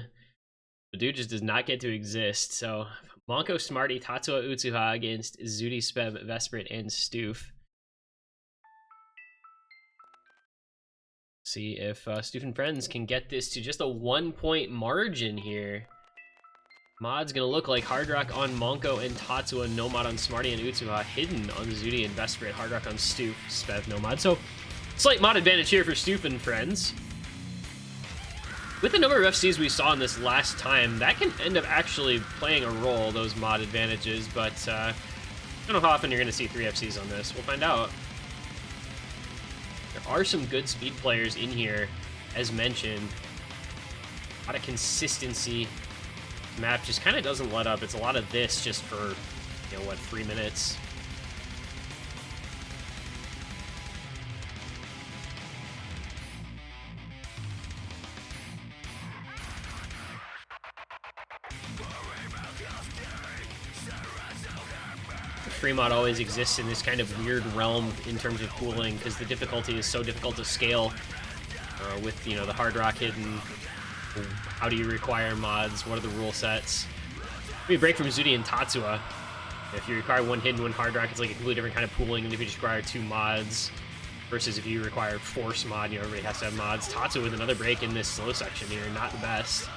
The dude just does not get to exist. So Monko, Smarty, Tatsuya, Utsuha against Zudi, Speb, Vesprit, and Stoof. See if Stoof and Friends can get this to just a 1-point margin here. Mod's gonna look like Hard Rock on Monko and Tatsuya, no mod on Smarty and Utsuha, hidden on Zudi and Vesprit, Hard Rock on Stoof, Spev, no mod. So, slight mod advantage here for Stoof and Friends. With the number of FCs we saw in this last time, that can end up actually playing a role, those mod advantages, but I don't know how often you're gonna see 3 FCs on this. We'll find out. There are some good speed players in here, as mentioned. A lot of consistency. Map just kind of doesn't let up. It's a lot of this just for, you know, what, 3 minutes. Free mod always exists in this kind of weird realm in terms of pooling because the difficulty is so difficult to scale with, you know, the Hard Rock hidden. How do you require mods? What are the rule sets? Maybe a break from Zudi and Tatsuya. If you require 1 hidden, 1 Hard Rock, it's like a completely different kind of pooling than if you just require 2 mods. Versus if you require Force mod, you know, everybody has to have mods. Tatsuya with another break in this slow section here, not the best.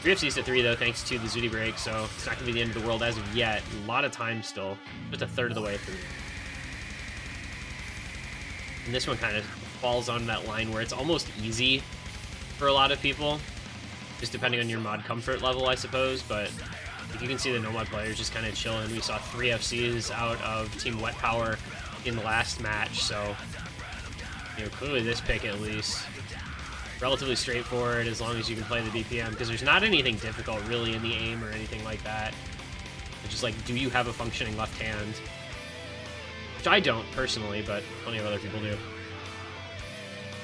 3 FCs to 3 though, thanks to the Zudi break, so it's not going to be the end of the world as of yet. A lot of time still. Just a third of the way through. And this one kind of falls on that line where it's almost easy for a lot of people, just depending on your mod comfort level, I suppose, but you can see the no mod players just kind of chilling. We saw 3 FCs out of Team Wet Power in the last match, so, you know, clearly this pick at least relatively straightforward as long as you can play the DPM, because there's not anything difficult really in the aim or anything like that. It's just like, do you have a functioning left hand? Which I don't personally, but plenty of other people do.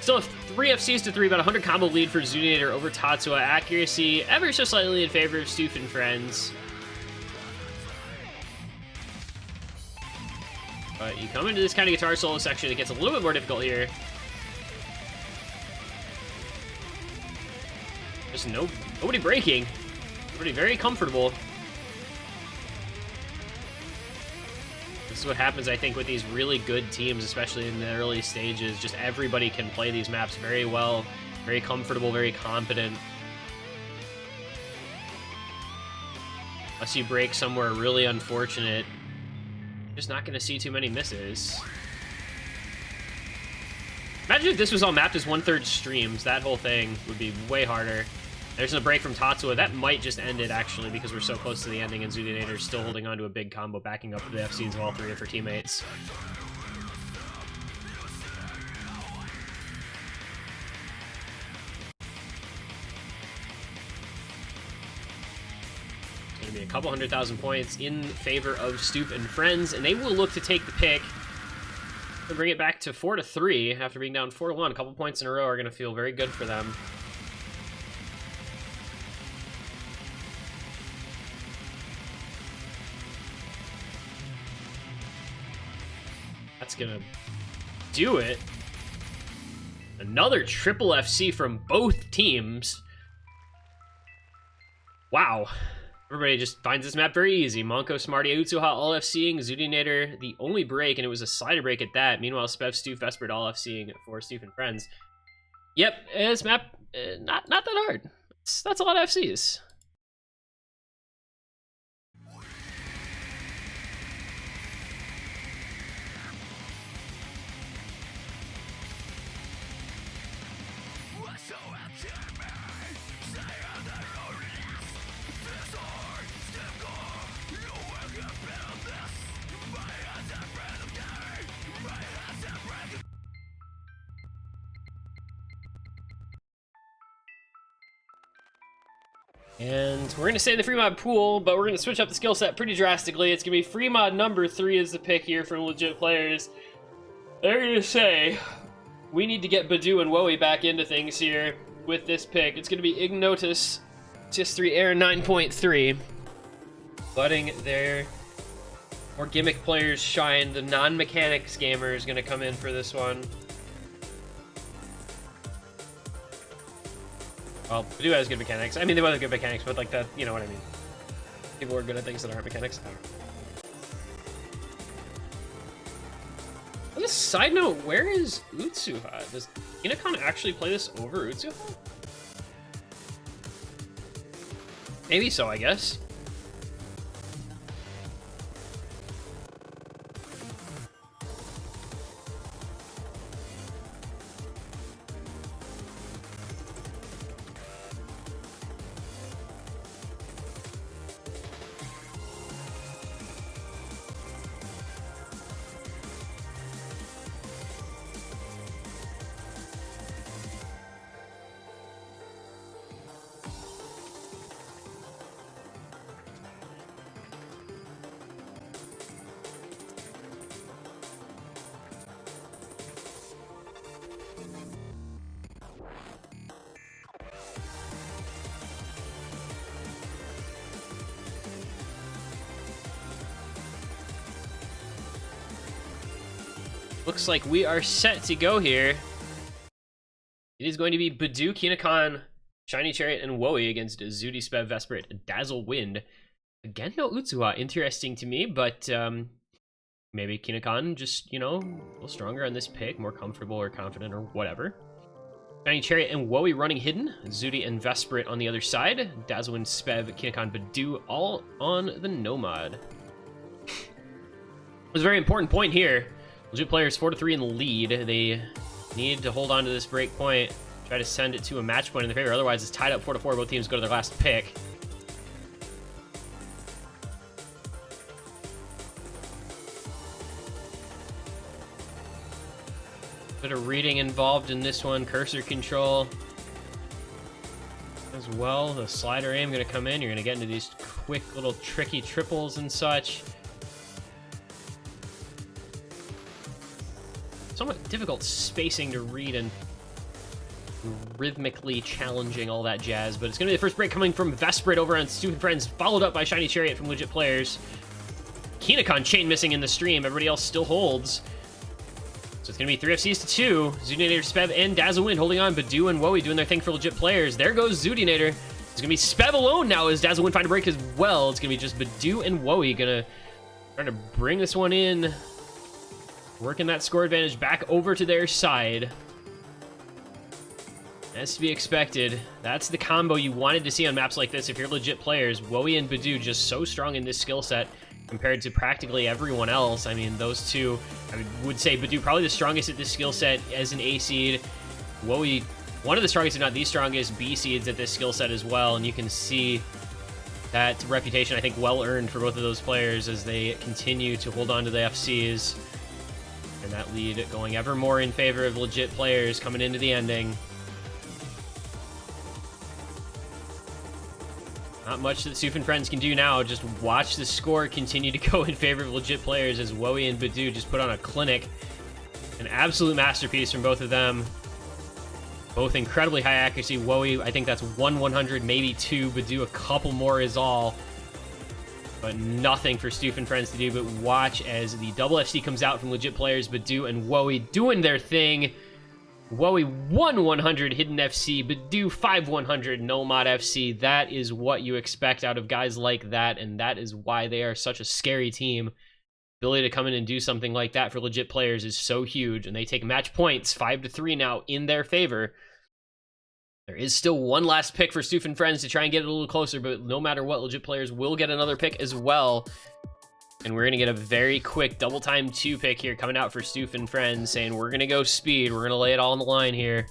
Still have 3 FCs to 3, about 100 combo lead for Zudinator over Tatsuya. Accuracy ever so slightly in favor of Stoof and Friends. But you come into this kind of guitar solo section, it gets a little bit more difficult here. Just nobody breaking. Everybody very comfortable. This is what happens, I think, with these really good teams, especially in the early stages. Just everybody can play these maps very well, very comfortable, very competent. Unless you break somewhere really unfortunate, you're just not going to see too many misses. Imagine if this was all mapped as 1/3 streams. That whole thing would be way harder. There's a break from Tatsuya. That might just end it, actually, because we're so close to the ending, and Zudinator's still holding on to a big combo, backing up the FCs of all 3 of her teammates. It's going to be a couple 100,000 points in favor of Stoof and Friends, and they will look to take the pick. They'll bring it back to 4 to 3 after being down 4 to 1. A couple points in a row are going to feel very good for them. That's gonna do it. Another triple FC from both teams. Wow. Everybody just finds this map very easy. Monko, Smarty, Utsuha all FCing. Zudinator, the only break, and it was a slider break at that. Meanwhile, Spev, Stoof, Vesprit all FCing for Stoof and Friends. Yep, this map, not that hard. That's a lot of FCs. And we're going to stay in the free mod pool, but we're going to switch up the skill set pretty drastically. It's going to be free mod number 3 as the pick here from legit players. They're going to say, we need to get Badu and Woey back into things here with this pick. It's going to be Ignotus, TIS3 Air 9.3. Letting their more gimmick players shine. The non-mechanics gamer is going to come in for this one. Well, Badu has good mechanics. I mean, they both have good mechanics, but like that, you know what I mean. People are good at things that aren't mechanics. On a side note, where is Utsuha? Does Kinokon actually play this over Utsuha? Maybe so, I guess. Looks like we are set to go here. It is going to be Badu, Kinokon, Shiny Chariot, and Woey against Zudi, Spev, Vesprit, Dazzle Wind. Again, no Utsuha. Interesting to me, but maybe Kinokon just, you know, a little stronger on this pick, more comfortable or confident or whatever. Shiny Chariot and Woey running hidden. Zudi and Vesprit on the other side. Dazzle Wind, Spev, Kinokon, Badu all on the Nomad. It's a very important point here. Legit players 4-3 in the lead. They need to hold on to this break point, try to send it to a match point in their favor. Otherwise, it's tied up 4-4. Both teams go to their last pick. Bit of reading involved in this one. Cursor control as well. The slider aim going to come in. You're going to get into these quick little tricky triples and such. Somewhat difficult spacing to read and rhythmically challenging, all that jazz, but it's going to be the first break coming from Vesprit over on Stoof and Friends, followed up by Shiny Chariot from legit players. Kinokon chain missing in the stream. Everybody else still holds. So it's going to be 3 FCs to 2. Zudinator, Spev, and Dazzle Wind holding on. Badu and Woey doing their thing for legit players. There goes Zudinator. It's going to be Spev alone now as Dazzle Wind find a break as well. It's going to be just Badu and Woey going to try to bring this one in. Working that score advantage back over to their side. As to be expected, that's the combo you wanted to see on maps like this if you're legit players. Woey and Badu just so strong in this skill set compared to practically everyone else. I mean, those two, I would say Badu probably the strongest at this skill set as an A seed. Woey, one of the strongest, if not the strongest, B seeds at this skill set as well. And you can see that reputation, I think, well earned for both of those players as they continue to hold on to the FCs. And that lead going ever more in favor of legit players coming into the ending. Not much that Stoof and Friends can do now. Just watch the score continue to go in favor of legit players as Woey and Badu just put on a clinic. An absolute masterpiece from both of them. Both incredibly high accuracy. Woey, I think that's 1/100, maybe 2. Badu, a couple more is all. But nothing for Stoof and Friends to do, but watch as the double FC comes out from Legit Players, Badu and Woey doing their thing. Woey 1-100 Hidden FC, Badu 5-100 No Mod FC. That is what you expect out of guys like that, and that is why they are such a scary team. Ability to come in and do something like that for Legit Players is so huge, and they take match points 5-3 now in their favor. There is still one last pick for Stoof and Friends to try and get it a little closer, but no matter what, Legit Players will get another pick as well. And we're going to get a very quick double time 2 pick here coming out for Stoof and Friends, saying we're going to go speed. We're going to lay it all on the line here.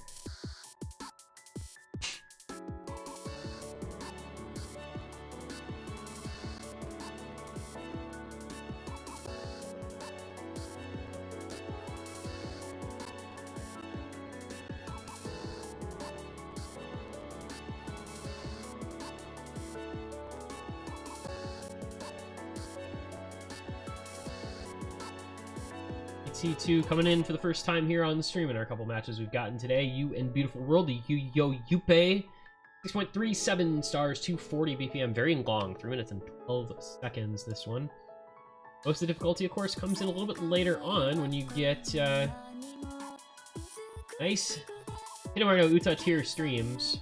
T2 coming in for the first time here on the stream in our couple matches we've gotten today. You and Beautiful World, the Yo Yupe, 6.37 stars, 240 BPM, very long, 3 minutes and 12 seconds. This one. Most of the difficulty, of course, comes in a little bit later on when you get nice Hidemaru no Uta tier streams.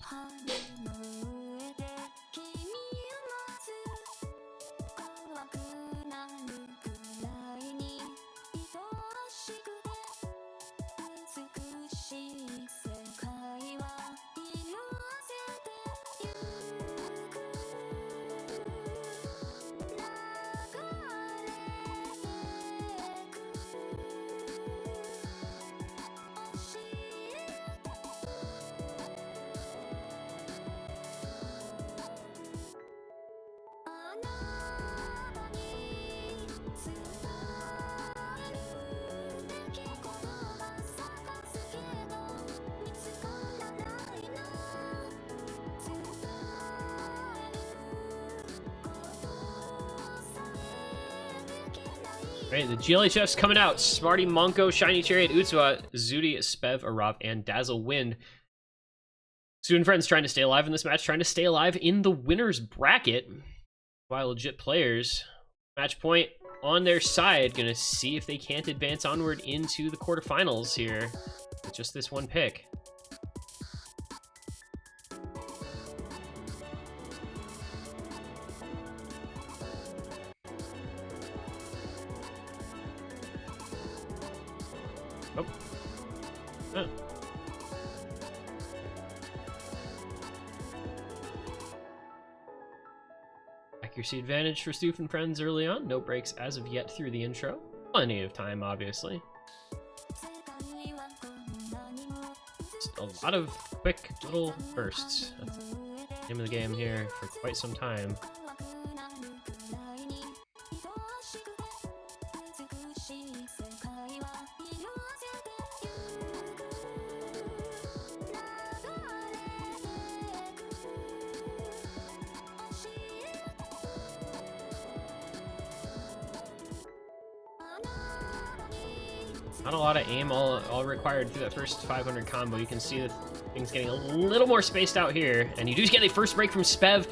Right, the GLHF's coming out. Smarty, Monko, Shiny Chariot, Utsuha, Zudi, Spev, Arav, and Dazzle Wind. Stoof and Friends trying to stay alive in this match, trying to stay alive in the winner's bracket. While Legit Players, match point on their side, gonna see if they can't advance onward into the quarterfinals here with just this one pick. Oh. Oh. Accuracy advantage for Stoof and Friends early on. No breaks as of yet through the intro. Plenty of time, obviously. Just a lot of quick little bursts. That's the name of the game here for quite some time. Not a lot of aim all required through that first 500 combo. You can see that things getting a little more spaced out here, and you do get a first break from Spev.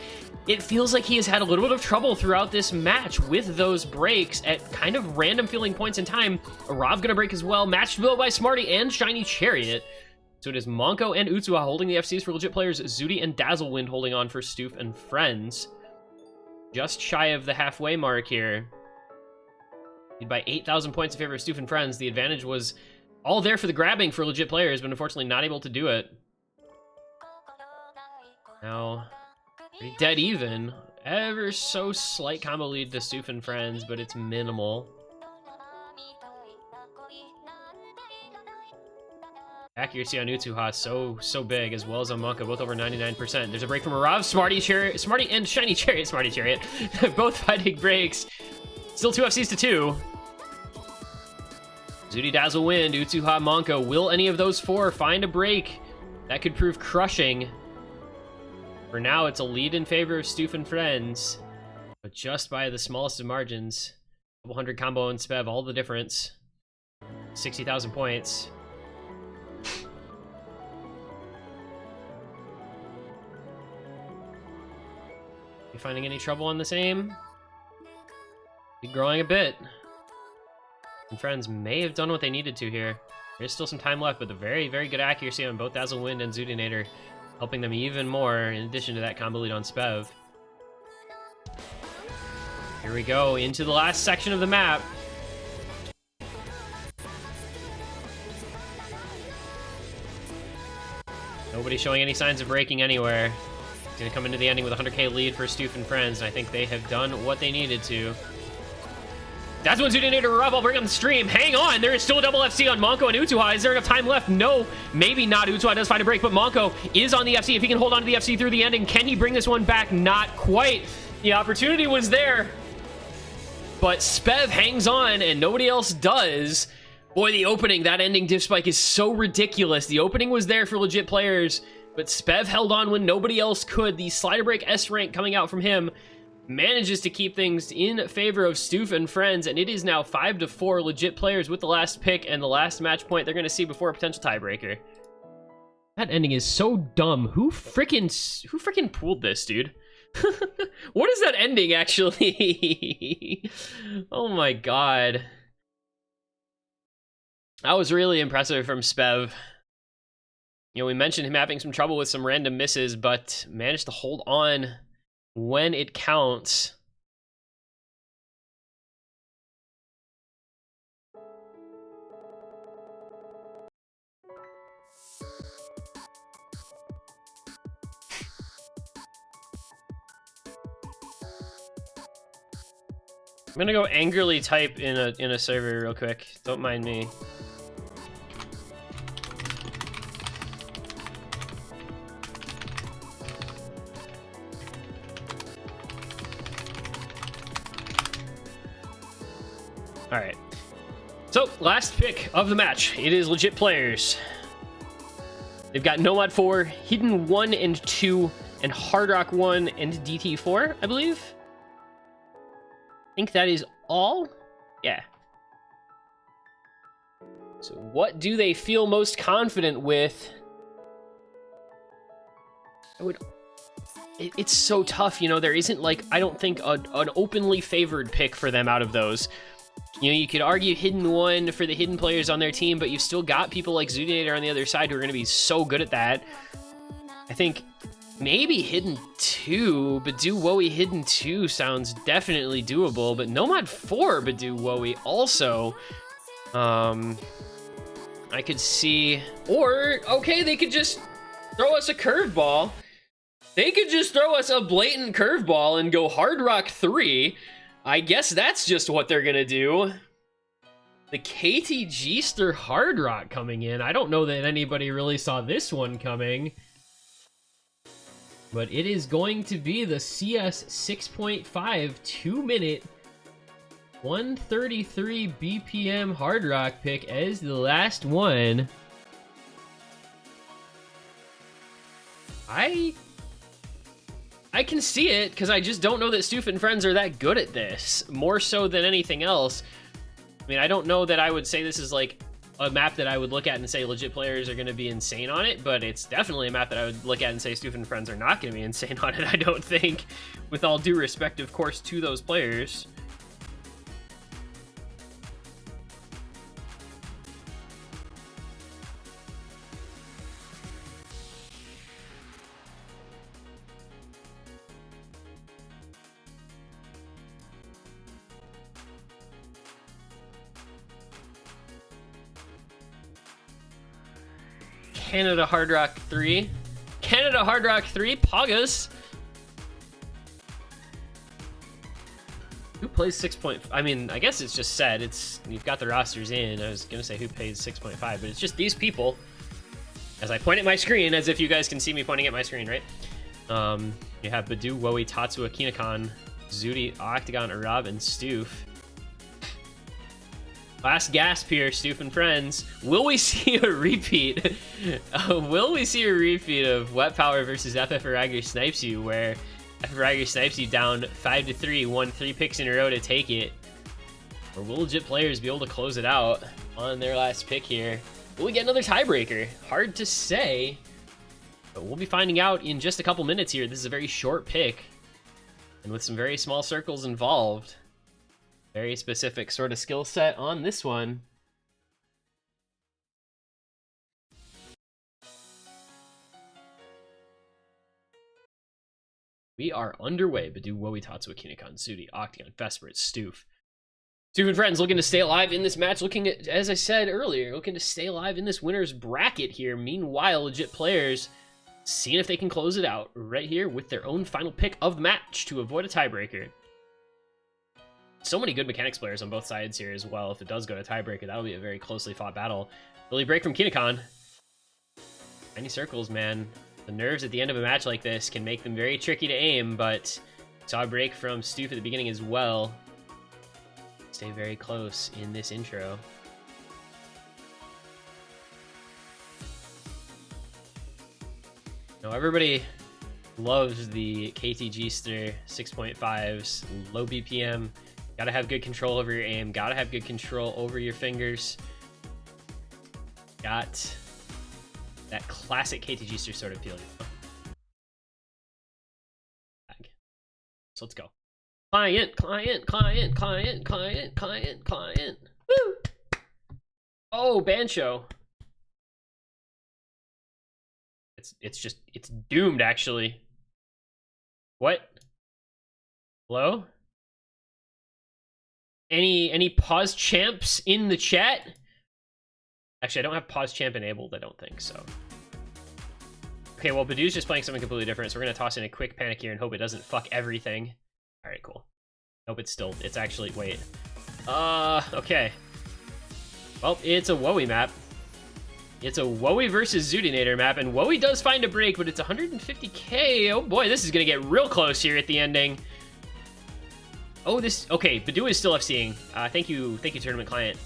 It feels like he has had a little bit of trouble throughout this match with those breaks at kind of random feeling points in time. Arav gonna break as well, matched below by Smarty and Shiny Chariot. So it is Monko and Utsuha holding the FCs for Legit Players, Zudi and Dazzlewind holding on for Stoof and Friends. Just shy of the halfway mark here. By 8,000 points in favor of Stoof and Friends. The advantage was all there for the grabbing for Legit Players, but unfortunately not able to do it. Now, pretty dead even. Ever so slight combo lead to Stoof and Friends, but it's minimal. Accuracy on Utsuha so big, as well as on Monka, both over 99%. There's a break from Arav, Smarty and Shiny Chariot, Smarty Chariot, both fighting breaks. Still 2 FCs to 2. Zudi, Dazzle, Wind, Utsuha, Monko. Will any of those 4 find a break? That could prove crushing. For now, it's a lead in favor of Stoof and Friends, but just by the smallest of margins. Couple hundred combo and Spev, all the difference. 60,000 points. You finding any trouble on this aim? Be growing a bit. And Friends may have done what they needed to here. There's still some time left, but the very, very good accuracy on both Dazzlewind and Zudinator, helping them even more in addition to that combo lead on Spev. Here we go, into the last section of the map. Nobody showing any signs of breaking anywhere. He's gonna come into the ending with a 100k lead for Stoof and Friends, and I think they have done what they needed to. That's when Zudinator Rub, I'll bring on the stream. Hang on, there is still a double FC on Monko and Utuha. Is there enough time left? No, maybe not. Utuha does find a break, but Monko is on the FC. If he can hold on to the FC through the ending, can he bring this one back? Not quite. The opportunity was there, but Spev hangs on and nobody else does. Boy, the opening, that ending diff spike is so ridiculous. The opening was there for legit players, but Spev held on when nobody else could. The slider break S rank coming out from him manages to keep things in favor of Stoof and Friends, and it is now 5-4 legit players with the last pick and the last match point they're going to see before a potential tiebreaker. That ending is so dumb. Who freaking pulled this, dude? What is that ending, actually? Oh my god. That was really impressive from Spev. You know, we mentioned him having some trouble with some random misses, but managed to hold on when it counts. I'm gonna go angrily type in a server real quick. Don't mind me. All right, so last pick of the match. It is legit players. They've got Nomad 4, Hidden 1 and 2, and Hard Rock 1 and DT 4, I believe. I think that is all. Yeah. So what do they feel most confident with? It's so tough, you know. There isn't, like, I don't think an openly favored pick for them out of those. You know, you could argue Hidden 1 for the hidden players on their team, but you've still got people like Zudinator on the other side who are going to be so good at that. I think maybe Hidden 2, Badu Wowie Hidden 2 sounds definitely doable, but Nomad 4 Badu Wowie also. I could see, or, okay, they could just throw us a curveball. They could just throw us a blatant curveball and go Hard Rock 3. I guess that's just what they're gonna do. The KTG-ster Hard Rock coming in. I don't know that anybody really saw this one coming. But it is going to be the CS 6.5 2-minute 133 BPM Hard Rock pick as the last one. I can see it, because I just don't know that Stoof and Friends are that good at this, more so than anything else. I mean, I don't know that I would say this is like a map that I would look at and say legit players are going to be insane on it, but it's definitely a map that I would look at and say Stoof and Friends are not going to be insane on it, I don't think, with all due respect, of course, to those players. Canada Hard Rock 3. Canada Hard Rock 3, Pogus. Who plays 6. I mean, I guess it's just said. You've got the rosters in. I was going to say who pays 6.5, but it's just these people. As I point at my screen, as if you guys can see me pointing at my screen, right? You have Badu, Wowie, Tatsu, Akinakan, Zudi, Octagon, Arab, and Stoof. Last gasp here, Stoof and Friends. Will we see a repeat? Will we see a repeat of Wet Power versus FF Rager Snipes You, where FF Rager Snipes You down 5-3, won 3 picks in a row to take it? Or will legit players be able to close it out on their last pick here? Will we get another tiebreaker? Hard to say, but we'll be finding out in just a couple minutes here. This is a very short pick, and with some very small circles involved. Very specific sort of skill set on this one. We are underway. Badu, Wowie, Tatsu, Kinikon, Sudi, Octagon, Vesper, Stoof. Stoof and Friends looking to stay alive in this match. Looking at, as I said earlier, looking to stay alive in this winner's bracket here. Meanwhile, Legit Players seeing if they can close it out right here with their own final pick of the match to avoid a tiebreaker. So many good mechanics players on both sides here as well. If it does go to tiebreaker, that'll be a very closely fought battle. Early break from Kinikon. Tiny circles, man. The nerves at the end of a match like this can make them very tricky to aim, but saw a break from Stoof at the beginning as well. Stay very close in this intro. Now everybody loves the KTG 6.5s, low BPM. Gotta have good control over your aim, gotta have good control over your fingers. Got that classic KTG sort of feeling. So let's go. Client, client, client, client, client, client, client. Woo! Oh, Bancho. It's doomed actually. What? Hello? Any pause champs in the chat? Actually, I don't have pause champ enabled, I don't think so. Okay, well, Badu's just playing something completely different, so we're gonna toss in a quick panic here and hope it doesn't fuck everything. Alright, cool. Nope, it's actually, wait. Okay. Well, it's a Wowie map. It's a Wowie versus Zoodinator map, and Wowie does find a break, but it's 150k. Oh boy, this is gonna get real close here at the ending. Oh, okay, Badu is still FCing. Thank you, Tournament Client.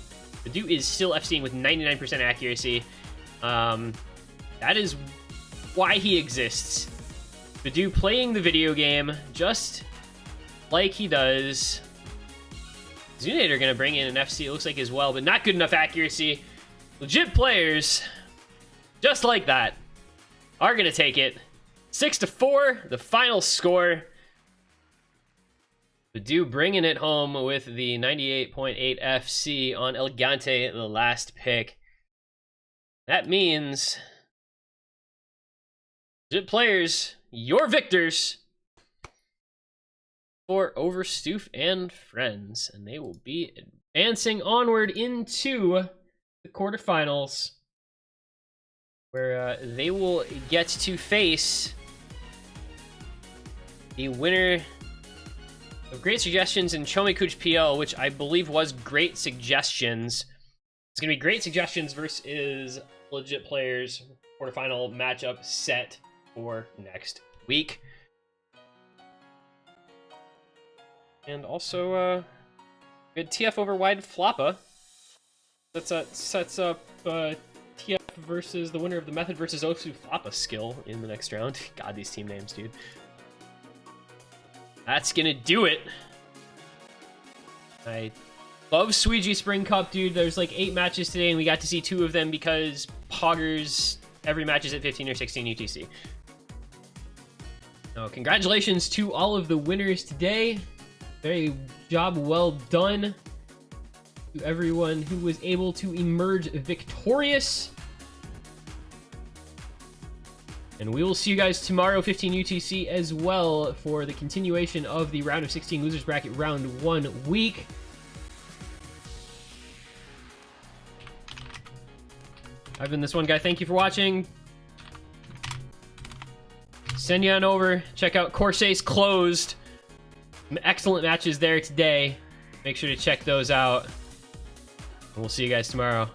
Badu is still FCing with 99% accuracy. That is why he exists. Badu playing the video game just like he does. Zoodinator gonna bring in an FC, it looks like, as well, but not good enough accuracy. Legit Players, just like that, are gonna take it. 6-4, the final score. Badu bringing it home with the 98.8 FC on Elegante, the last pick. That means, Legit Players, your victors for over Stoof and Friends, and they will be advancing onward into the quarterfinals, where they will get to face the winner of Great Suggestions and Chomikuch PL, which I believe was Great Suggestions. It's gonna be Great Suggestions versus Legit Players quarterfinal matchup set for next week. And also, good TF over wide Floppa. Sets up TF versus the winner of the Method versus Osu Floppa skill in the next round. God, these team names, dude. That's gonna do it. I love Suiji Spring Cup, dude. There's like 8 matches today, and we got to see 2 of them because Poggers, every match is at 15 or 16 UTC. So congratulations to all of the winners today. Very job well done to everyone who was able to emerge victorious. And we will see you guys tomorrow, 15 UTC, as well, for the continuation of the round of 16 losers bracket round 1 week. I've been this one guy. Thank you for watching. Send you on over. Check out Corsace Closed. Some excellent matches there today. Make sure to check those out. And we'll see you guys tomorrow.